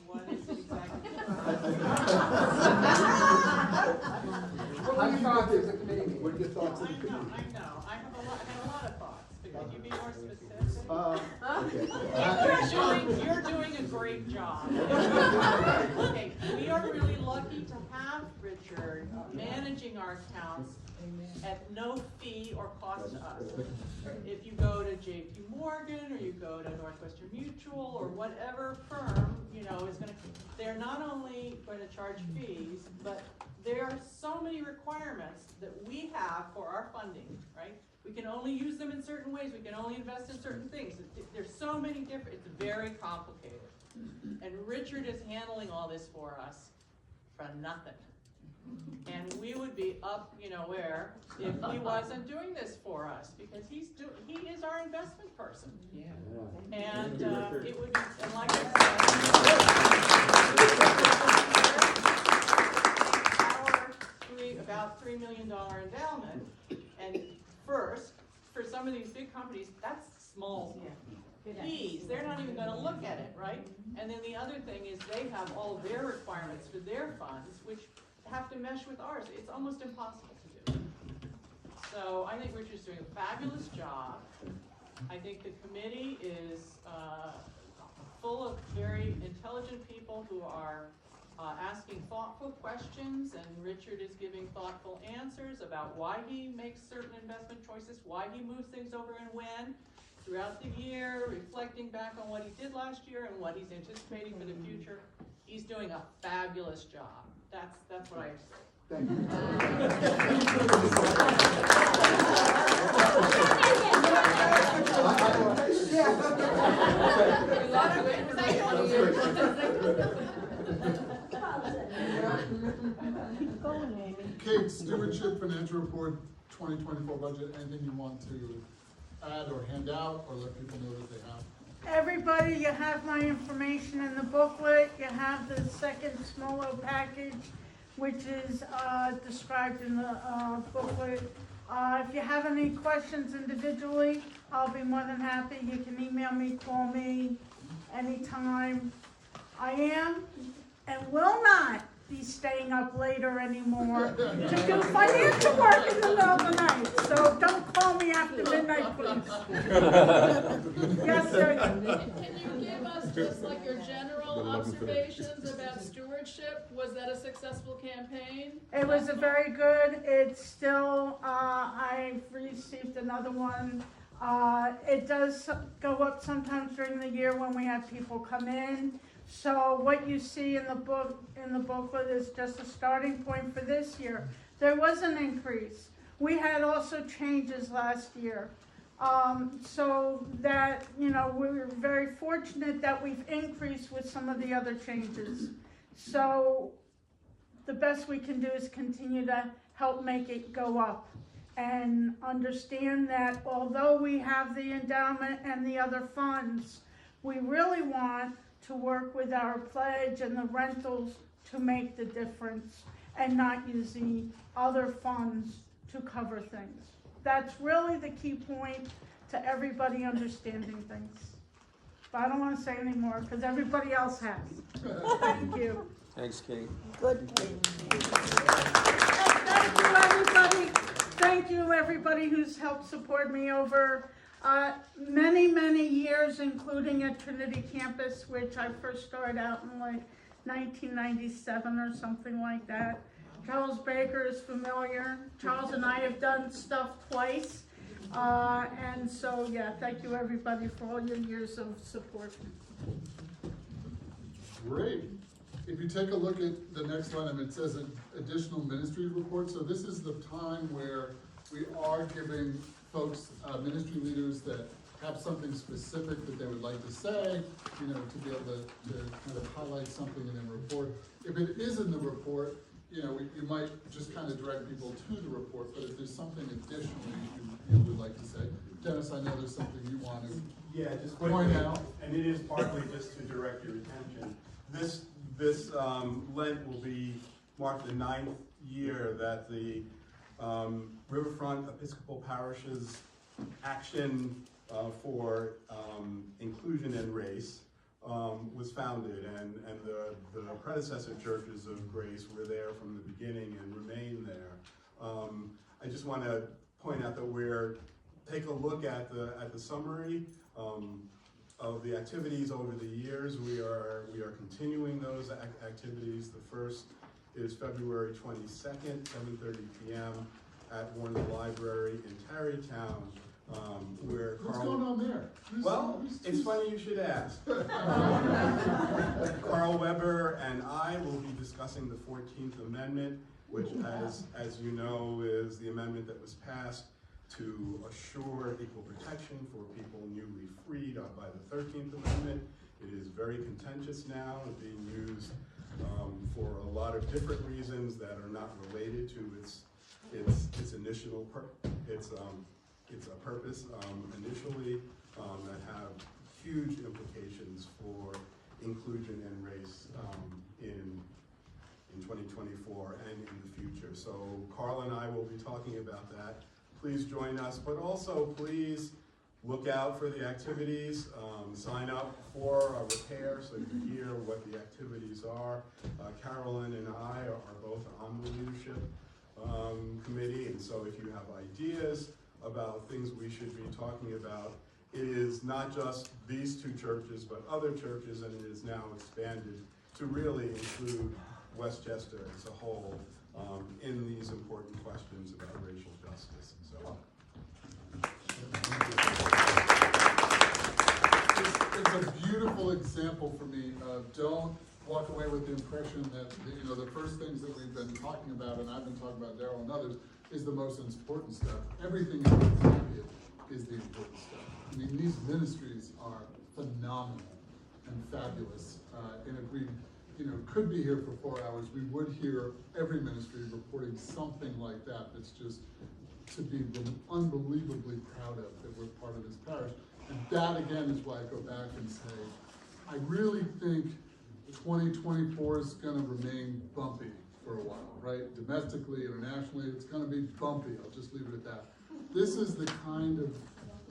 what is it exactly? What were your thoughts as a committee meeting? What are your thoughts of the committee? I know, I had a lot of thoughts, but could you be more specific? Okay. You're doing a great job. Okay, we are really lucky to have Richard managing our accounts at no fee or cost to us. If you go to JP Morgan or you go to Northwestern Mutual or whatever firm, is they're not only going to charge fees, but there are so many requirements that we have for our funding, right? We can only use them in certain ways. We can only invest in certain things. There's so many different, it's very complicated. And Richard is handling all this for us for nothing. And we would be up, where, if he wasn't doing this for us, because he is our investment person. Yeah. And it would be, and like I said, about $3 million endowment, and first, for some of these big companies, that's small fees. They're not even gonna look at it, right? And then the other thing is they have all their requirements for their funds, which have to mesh with ours. It's almost impossible to do. So I think Richard's doing a fabulous job. I think the committee is full of very intelligent people who are asking thoughtful questions, and Richard is giving thoughtful answers about why he makes certain investment choices, why he moves things over and when, throughout the year, reflecting back on what he did last year and what he's anticipating for the future. He's doing a fabulous job. That's what I have to say. Thank you. Keep going, Amy. Kate, stewardship financial report 2024 budget, anything you want to add or hand out or let people know that they have? Everybody, you have my information in the booklet. You have the second Smolo package, which is described in the booklet. If you have any questions individually, I'll be more than happy. You can email me, call me anytime. I am and will not be staying up later anymore to do financial work in the middle of the night. So don't call me after midnight, please. Yes, sir. Can you give us just like your general observations about stewardship? Was that a successful campaign? It was a very good. It's still, I've received another one. It does go up sometimes during the year when we have people come in. So what you see in the booklet is just a starting point for this year. There was an increase. We had also changes last year. So that, you know, we were very fortunate that we've increased with some of the other changes. So the best we can do is continue to help make it go up and understand that although we have the endowment and the other funds, we really want to work with our pledge and the rentals to make the difference and not use the other funds to cover things. That's really the key point to everybody understanding things. But I don't want to say any more because everybody else has. Thank you. Thanks, Kate. Good, Kate. Thank you, everybody. Thank you, everybody who's helped support me over many, many years, including at Trinity Campus, which I first started out in like 1997 or something like that. Charles Baker is familiar. Charles and I have done stuff twice. And so, yeah, thank you, everybody, for all your years of support. Great. If you take a look at the next item, it says additional ministry report. So this is the time where we are giving folks, ministry leaders that have something specific that they would like to say, you know, to be able to kind of highlight something in their report. If it is in the report, you know, you might just kind of direct people to the report, but if there's something additional you would like to say. Dennis, I know there's something you want to just point quickly, out. and it is partly just to direct your attention. This Lent will mark the 9th year that the Riverfront Episcopal Parish's action for inclusion and race was founded, and the predecessor churches of Grace were there from the beginning and remain there. I just want to point out that take a look at the summary of the activities over the years. We are continuing those activities. The first is February 22nd, 7:30 p.m. at Warner Library in Tarrytown, where What's going on there? It's funny you should ask. Carl Weber and I will be discussing the 14th Amendment, which, as you know, is the amendment that was passed to assure equal protection for people newly freed by the 13th Amendment. It is very contentious now and being used for a lot of different reasons that are not related to its initial purpose initially, that have huge implications for inclusion and race in 2024 and in the future. So Carl and I will be talking about that. Please join us, but also please look out for the activities, sign up for a repair so you can hear what the activities are. Carolyn and I are both on the leadership committee, and so if you have ideas about things we should be talking about, it is not just these two churches, but other churches, and it is now expanded to really include Westchester as a whole in these important questions about racial justice and so on. It's a beautiful example for me of don't walk away with the impression that the first things that we've been talking about, and I've been talking about, Daryl and others, is the most important stuff. Everything in the packet is the important stuff. I mean, these ministries are phenomenal and fabulous, and if we could be here for 4 hours, we would hear every ministry reporting something like that. That's just to be unbelievably proud of that we're part of this parish. And that again is why I go back and say, I really think 2024 is going to remain bumpy for a while, right? Domestically, internationally, it's going to be bumpy. I'll just leave it at that. This is the kind of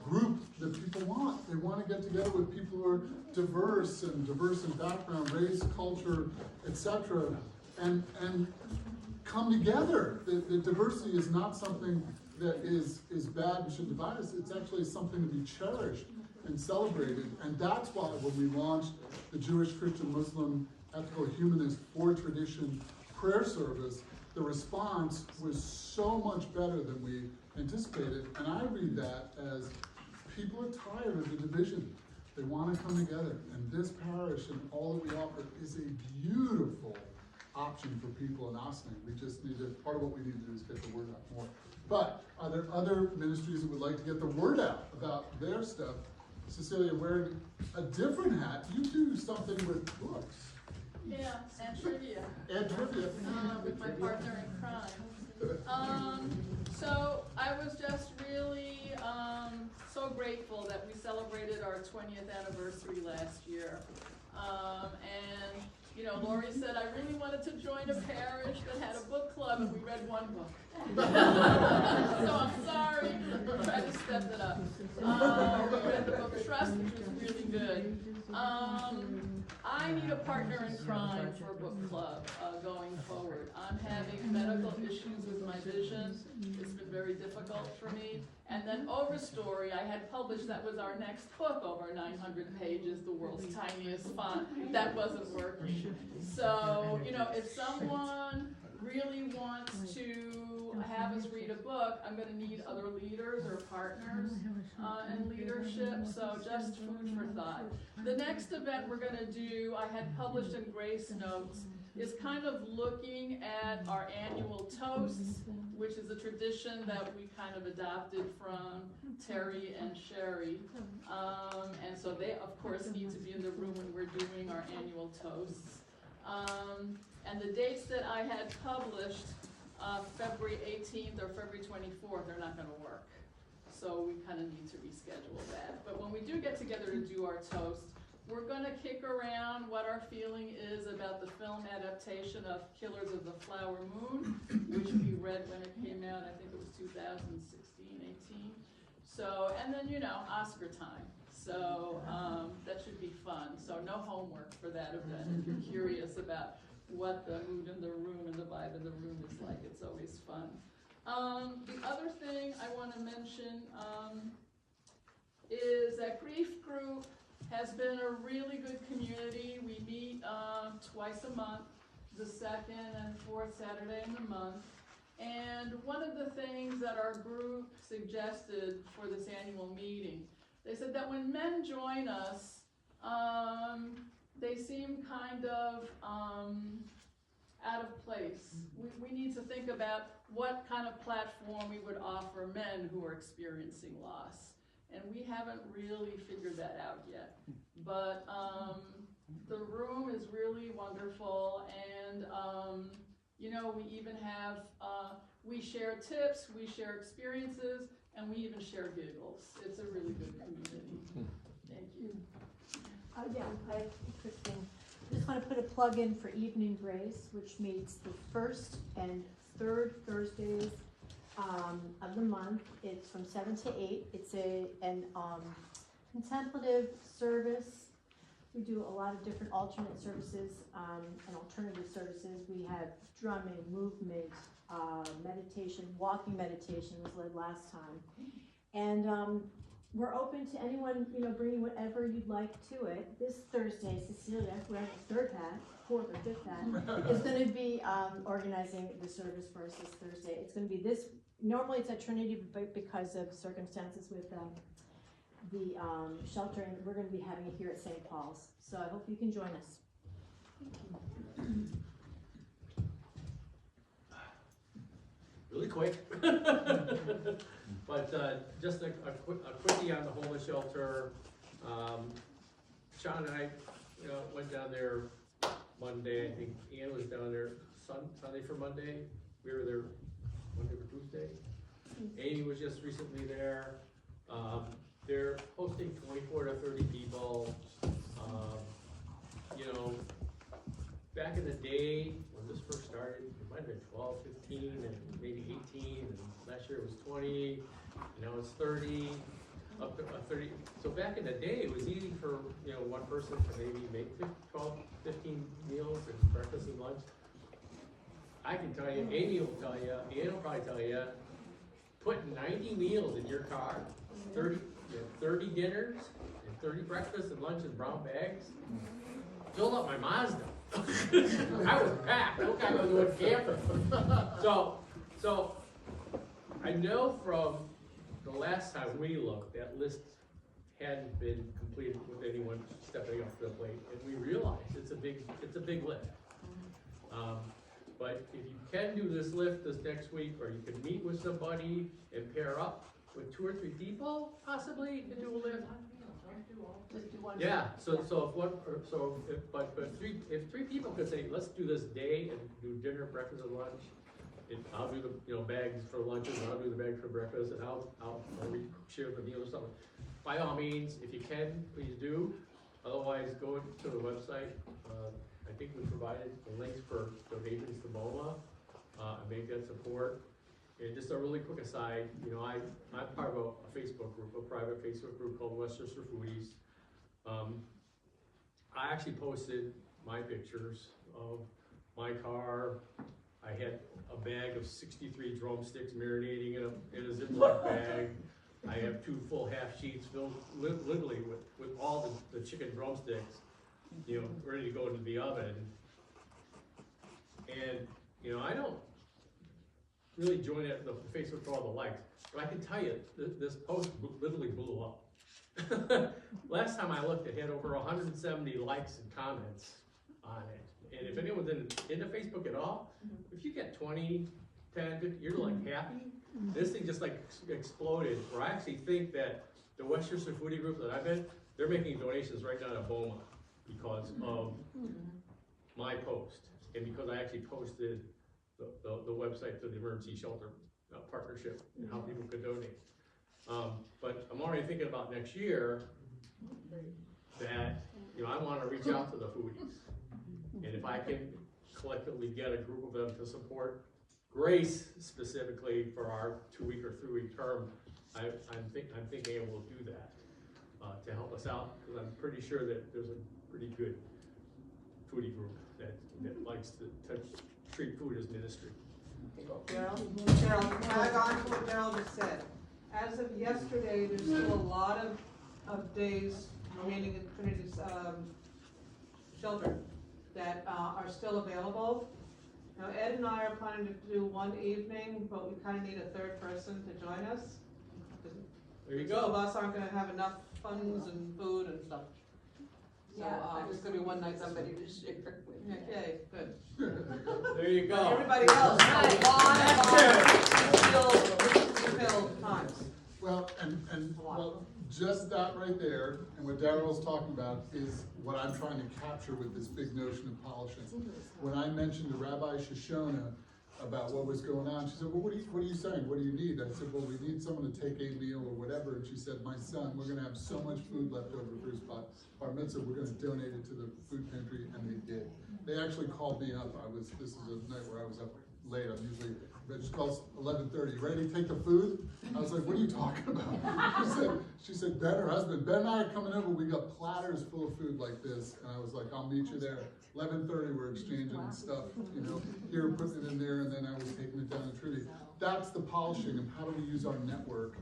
group that people want. They want to get together with people who are diverse in background, race, culture, etc., and come together. The diversity is not something that is bad and should divide us. It's actually something to be cherished and celebrated. And that's why when we launched the Jewish, Christian, Muslim, Ethical, Humanist, 4-tradition prayer service, the response was so much better than we anticipated. And I read that as people are tired of the division. They want to come together. And this parish and all that we offer is a beautiful option for people in Ossining. We just need to, part of what we need to do is get the word out more. But are there other ministries that would like to get the word out about their stuff? Cecilia, wearing a different hat, you do something with books. Yeah, and trivia. And trivia. With my partner in crime. So I was just really so grateful that we celebrated our 20th anniversary last year. And Lori said, I really wanted to join a parish that had a book club, and we read one book. So I'm sorry, I tried to step it up. We read the book Trust, which was really good. I need a partner in crime for a book club going forward. I'm having medical issues with my vision. It's been very difficult for me. And then Overstory, I had published, that was our next book, over 900 pages, the world's tiniest font. That wasn't working. So, if someone really wants to have us read a book, I'm going to need other leaders or partners in leadership, so just food for thought. The next event we're going to do, I had published in Grace Notes, is kind of looking at our annual toasts, which is a tradition that we kind of adopted from Terry and Sherry. And so they, of course, need to be in the room when we're doing our annual toasts. And the dates that I had published, February 18th or February 24th, they're not going to work. So we kind of need to reschedule that. But when we do get together to do our toast, we're going to kick around what our feeling is about the film adaptation of Killers of the Flower Moon, which we read when it came out. I think it was 2016, 18. So, and then, Oscar time. So that should be fun. So no homework for that event. If you're curious about what the mood in the room and the vibe in the room is like, it's always fun. The other thing I want to mention is that Grief Group has been a really good community. We meet twice a month, the second and fourth Saturday in the month. And one of the things that our group suggested for this annual meeting, they said that when men join us, they seem kind of out of place. We need to think about what kind of platform we would offer men who are experiencing loss. And we haven't really figured that out yet. But the room is really wonderful, and we even have, we share tips, we share experiences, and we even share giggles. It's a really good community. Thank you. Hi, Christine. I just want to put a plug in for Evening Grace, which meets the first and third Thursdays of the month. It's from 7 to 8. It's an contemplative service. We do a lot of different alternate services and alternative services. We have drumming, movement, meditation, walking meditation was led last time. And we're open to anyone, bringing whatever you'd like to it. This Thursday, Cecilia, wearing a fourth or fifth hat, is going to be organizing the service for us this Thursday. It's going to be normally it's at Trinity, but because of circumstances with the sheltering, we're going to be having it here at St. Paul's. So I hope you can join us. Really quick. But just a quickie on the homeless shelter. Sean and I, went down there Monday. I think Ian was down there Sunday for Monday. We were there Monday for Tuesday. Amy was just recently there. They're hosting 24 to 30 people. Back in the day when this first started, it might have been 12, 15, and maybe 18, and last year it was 20, and now it's 30, up to 30. So back in the day, it was easy for one person to maybe make 12, 15 meals and breakfast and lunch. I can tell you, Amy will tell you, Ian will probably tell you, putting 90 meals in your car, 30 dinners, and 30 breakfasts and lunch in brown bags, filled up my Mazda. I was packed. I looked like I was going camping. So I know from the last time we looked, that list hadn't been completed with anyone stepping up to the plate, and we realized it's a big lift. But if you can do this lift this next week, or you can meet with somebody and pair up with 2 or 3 people, possibly, to do a lift. Just do one. Yeah, if 3 people could say, let's do this day and do dinner, breakfast, and lunch, and I'll do the bags for lunches, and I'll do the bags for breakfast, and I'll share the meals or something. By all means, if you can, please do. Otherwise, go to the website. I think we provided the links for donations to MoMA and make that support. And just a really quick aside, I'm part of a Facebook group, a private Facebook group called Westchester Foodies. I actually posted my pictures of my car. I had a bag of 63 drumsticks marinating in a Ziploc bag. I have 2 full half sheets filled literally with all the chicken drumsticks, ready to go into the oven. And, I don't really join the Facebook for all the likes, but I can tell you, this post literally blew up. Last time I looked, it had over 170 likes and comments on it. And if anyone's into Facebook at all, if you get 20, 10, 50, you're like happy. This thing just like exploded, where I actually think that the Westchester Foodie group that I've been, they're making donations right now to BOMA because of my post, and because I actually posted the website to the emergency shelter partnership and how people could donate. But I'm already thinking about next year that I want to reach out to the foodies, and if I can collectively get a group of them to support Grace specifically for our 2-week or 3-week term, I'm thinking I will do that to help us out, because I'm pretty sure that there's a pretty good foodie group that likes to treat food as ministry. Daryl, tag on to what Daryl just said. As of yesterday, there's still a lot of days remaining in Trinity's shelter that are still available. Now, Ed and I are planning to do one evening, but we kind of need a 3rd person to join us. There you Some of go. us aren't going to have enough funds and food and stuff. So it's going to be one night somebody to share with. Okay, good. There you go. Everybody else, a lot of filled times. Well, well, just that right there, and what Daryl's talking about is what I'm trying to capture with this big notion of polishing. When I mentioned to Rabbi Shoshona about what was going on, she said, well, what are you saying? What do you need? I said, well, we need someone to take a meal or whatever. And she said, my son, we're gonna have so much food left over for his bar mitzvah, we're gonna donate it to the food pantry, and they did. They actually called me up. This is a night where I was up late, I'm usually, but she calls 11:30, ready to take the food? I was like, what are you talking about? She said, Ben, her husband, Ben and I are coming over, we got platters full of food like this, and I was like, I'll meet you there. 11:30, we're exchanging stuff, you know, here, putting it in there, and then I was taking it down to Trudy. That's the polishing, and how do we use our network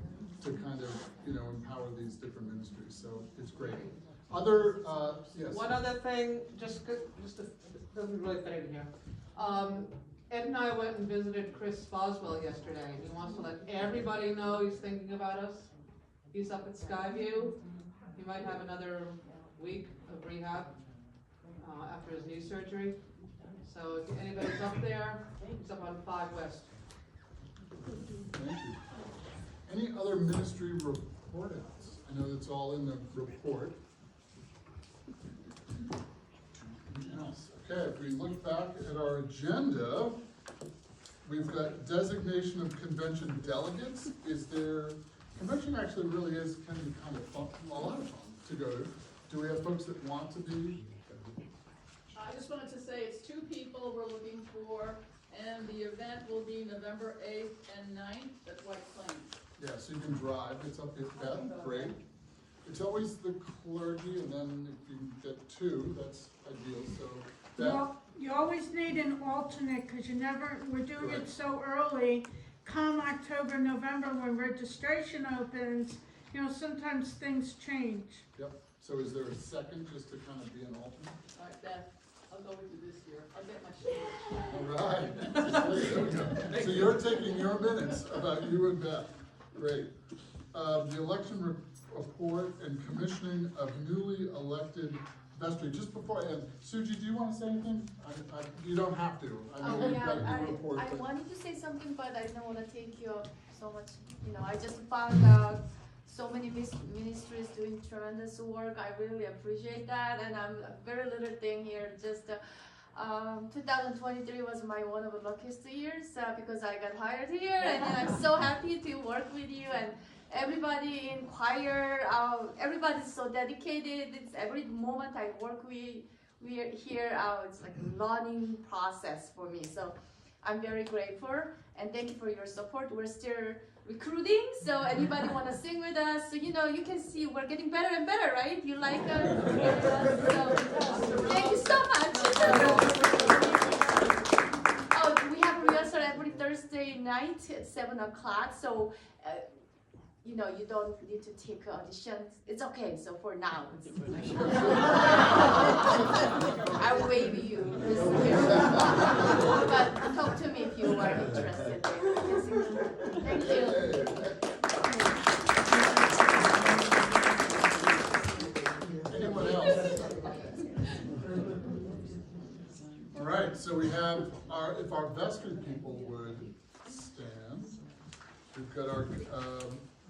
to kind of, you know, empower these different ministries, so it's great. Other, yes? One other thing, doesn't really fit in here. Ed and I went and visited Chris Boswell yesterday. He wants to let everybody know he's thinking about us. He's up at Skyview. He might have another week of rehab after his knee surgery. So if anybody's up there, he's up on 5 West. Thank you. Any other ministry report outs? I know that's all in the report. Okay, if we look back at our agenda, we've got designation of convention delegates. Convention actually really can be kind of fun, a lot of fun to go to. Do we have folks that want to be? I just wanted to say it's 2 people we're looking for, and the event will be November 8th and 9th at White Plains. Yeah, so you can drive, it's up at Beth, great. It's always the clergy, and then if you can get 2, that's ideal, so. Beth? You always need an alternate, because we're doing it so early. Come October, November, when registration opens, you know, sometimes things change. Yep, so is there a second just to kind of be an alternate? All right, Beth, I'll go with you this year. I'll get my share. All right. There we go. So you're taking your minutes about you and Beth. Great. The election report and commissioning of newly elected vestry. Just before I end, Suji, do you want to say anything? You don't have to. I know you've got a new report. I wanted to say something, but I don't want to take you so much. You know, I just found out so many ministries doing tremendous work. I really appreciate that, and I'm a very little thing here. Just 2023 was one of the luckiest years because I got hired here, and I'm so happy to work with you and everybody in choir. Everybody's so dedicated. It's every moment I work we're here. It's like a learning process for me. So I'm very grateful, and thank you for your support. We're still recruiting, so anybody want to sing with us? So you know, you can see we're getting better and better, right? You like so thank you so much. Oh, we have rehearsal every Thursday night at 7 o'clock. So you know, you don't need to take auditions. It's okay. So for now, I'll waive you this year. But talk to me if you are interested. Thank you. Anyone else? All right, so we have if our vestry people would stand, we've got our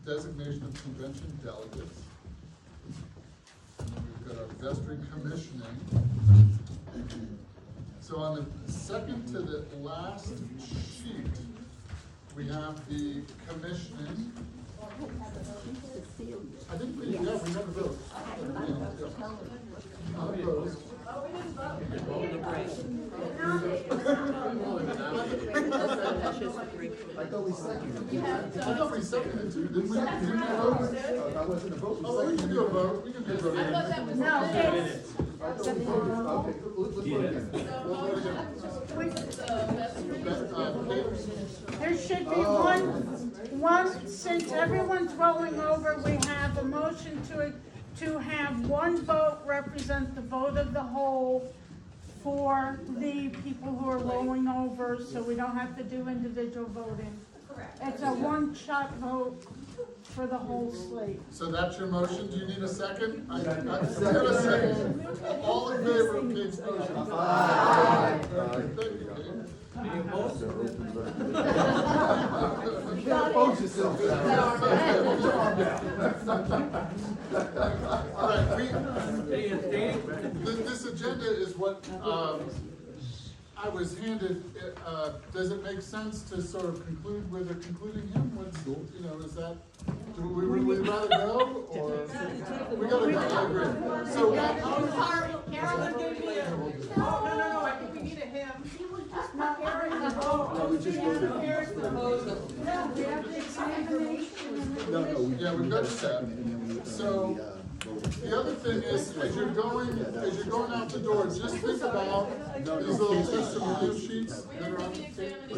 designation of convention delegates. We've got our vestry commissioning. So on the second to the last sheet, we have the commissioning. I think we have a vote. Unopposed. Oh, we didn't vote. I thought we seconded. I thought we seconded too. Didn't we? Didn't we vote? That wasn't a vote. Oh, we can do a vote. We can do a vote. I thought that was. No, it's, I thought we voted. Okay, let's vote again. So motion to vestry. there should be one, since everyone's rolling over, we have a motion to have one vote represent the vote of the whole for the people who are rolling over, so we don't have to do individual voting. Correct. It's a one-shot vote for the whole slate. So that's your motion. Do you need a second? I got a second. All in favor of Kate's motion? Aye. Thank you, Kate. Any opposed? You can't oppose yourself. All right, this agenda is what I was handed. Does it make sense to sort of conclude with a concluding hymn? What's, you know, is that, do we rather go, or? We gotta go, I agree. So, Carolyn gave me a, no, I think we need a hymn. Carolyn, Yeah, we've got set. So, the other thing is, as you're going out the door, just think about these little testimonial sheets that are on the table.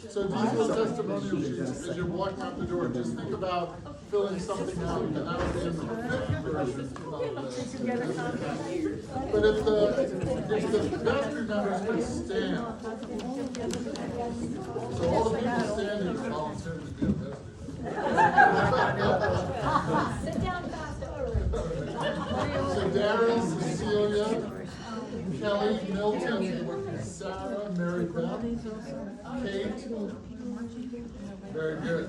So these little testimonial sheets, as you're walking out the door, just think about filling something out, and that would be in the version of but if the vestry members could stand, so all the people standing are volunteering to be a vestry. Sit down fast. So Darren, Cecilia, Kelly, Milton, Sarah, Mary Beth, Kate. Very good.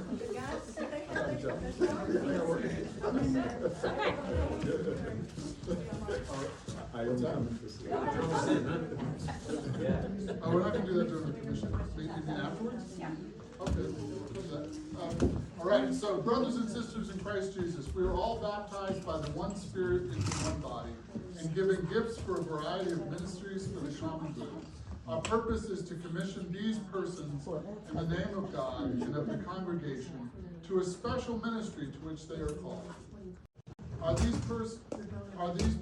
Oh, we're not gonna do that during the commission. You mean afterwards? Yeah. Okay. All right, so brothers and sisters in Christ Jesus, we are all baptized by the one Spirit into one body, and given gifts for a variety of ministries for the common good. Our purpose is to commission these persons in the name of God and of the congregation to a special ministry to which they are called. Are these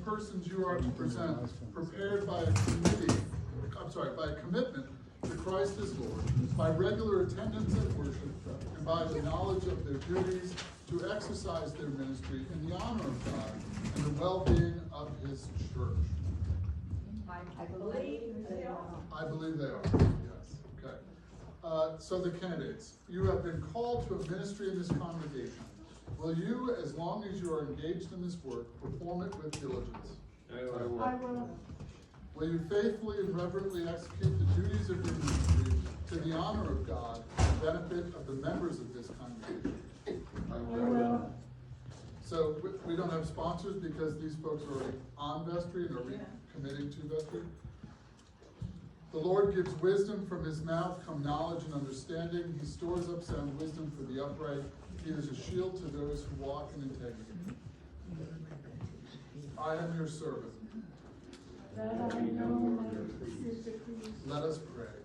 persons you are to present prepared by a commitment to Christ as Lord, by regular attendance at worship, and by the knowledge of their duties to exercise their ministry in the honor of God and the well-being of His church? I believe they are. I believe they are, yes. Okay. So the candidates, you have been called to a ministry in this congregation. Will you, as long as you are engaged in this work, perform it with diligence? I will. I will. Will you faithfully and reverently execute the duties of your ministry to the honor of God and benefit of the members of this congregation? I will. So we don't have sponsors because these folks are already on vestry and are committing to vestry. The Lord gives wisdom, from His mouth come knowledge and understanding. He stores up sound wisdom for the upright. He is a shield to those who walk in integrity. I am your servant. Let us pray.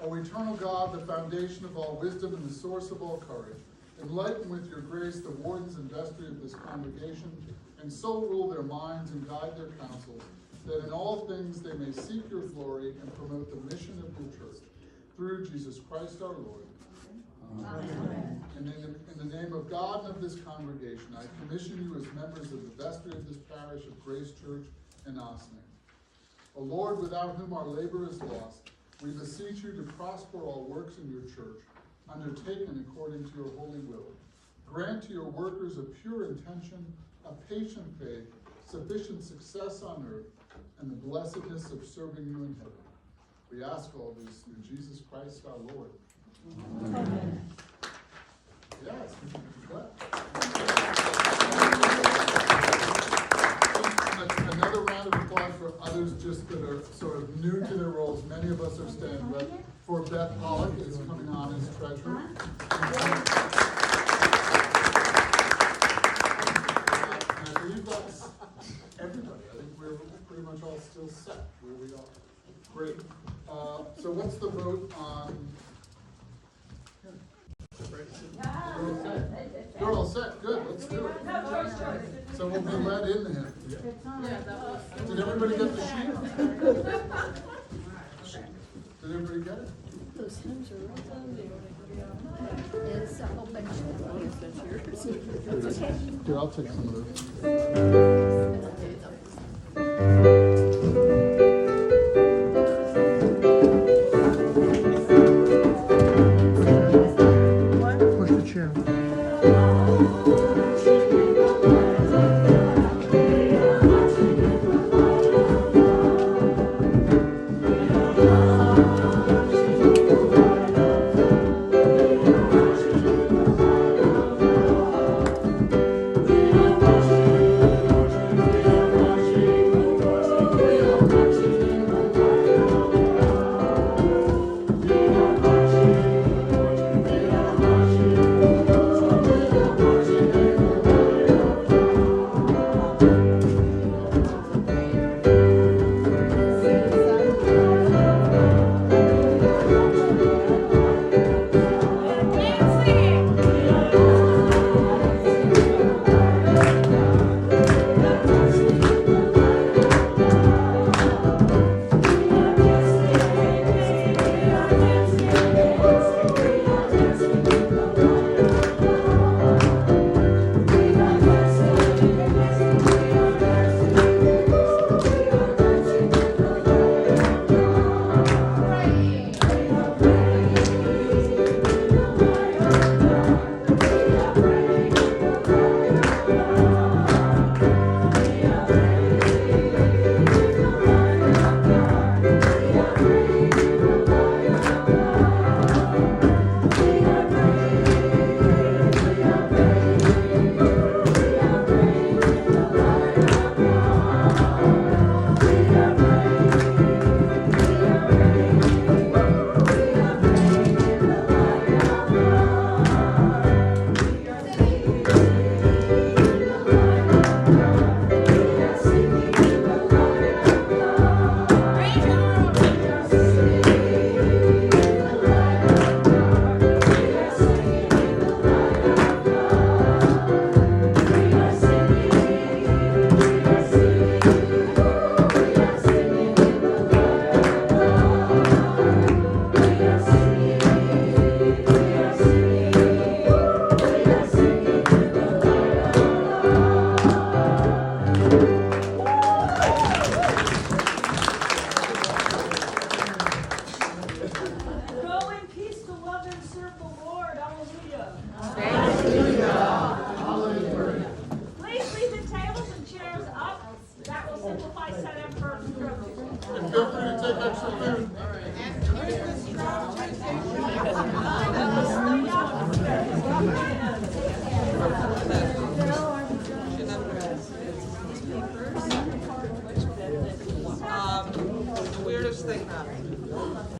O eternal God, the foundation of all wisdom and the source of all courage, enlighten with your grace the wardens and vestry of this congregation, and so rule their minds and guide their counsels, that in all things they may seek your glory and promote the mission of your church. Through Jesus Christ our Lord. Amen. And in the name of God and of this congregation, I commission you as members of the vestry of this parish of Grace Church in Ossining. O Lord, without whom our labor is lost, we beseech you to prosper all works in your church, undertaken according to your holy will. Grant to your workers a pure intention, a patient faith, sufficient success on earth, and the blessedness of serving you in heaven. We ask all this through Jesus Christ our Lord. Amen. Yes, another round of applause for others just that are sort of new to their roles. Many of us are standing, but for Beth Pollock is coming on as treasurer. And I believe that's everybody. I think we're pretty much all still set where we are. Great. So what's the vote on? You're all set. Good. Let's do it. So we'll be led in him. Did everybody get the sheet? Did everybody get it? Those hymns are right down there. It's a whole bunch of them. Here, I'll take some of those. Push the chair. think not.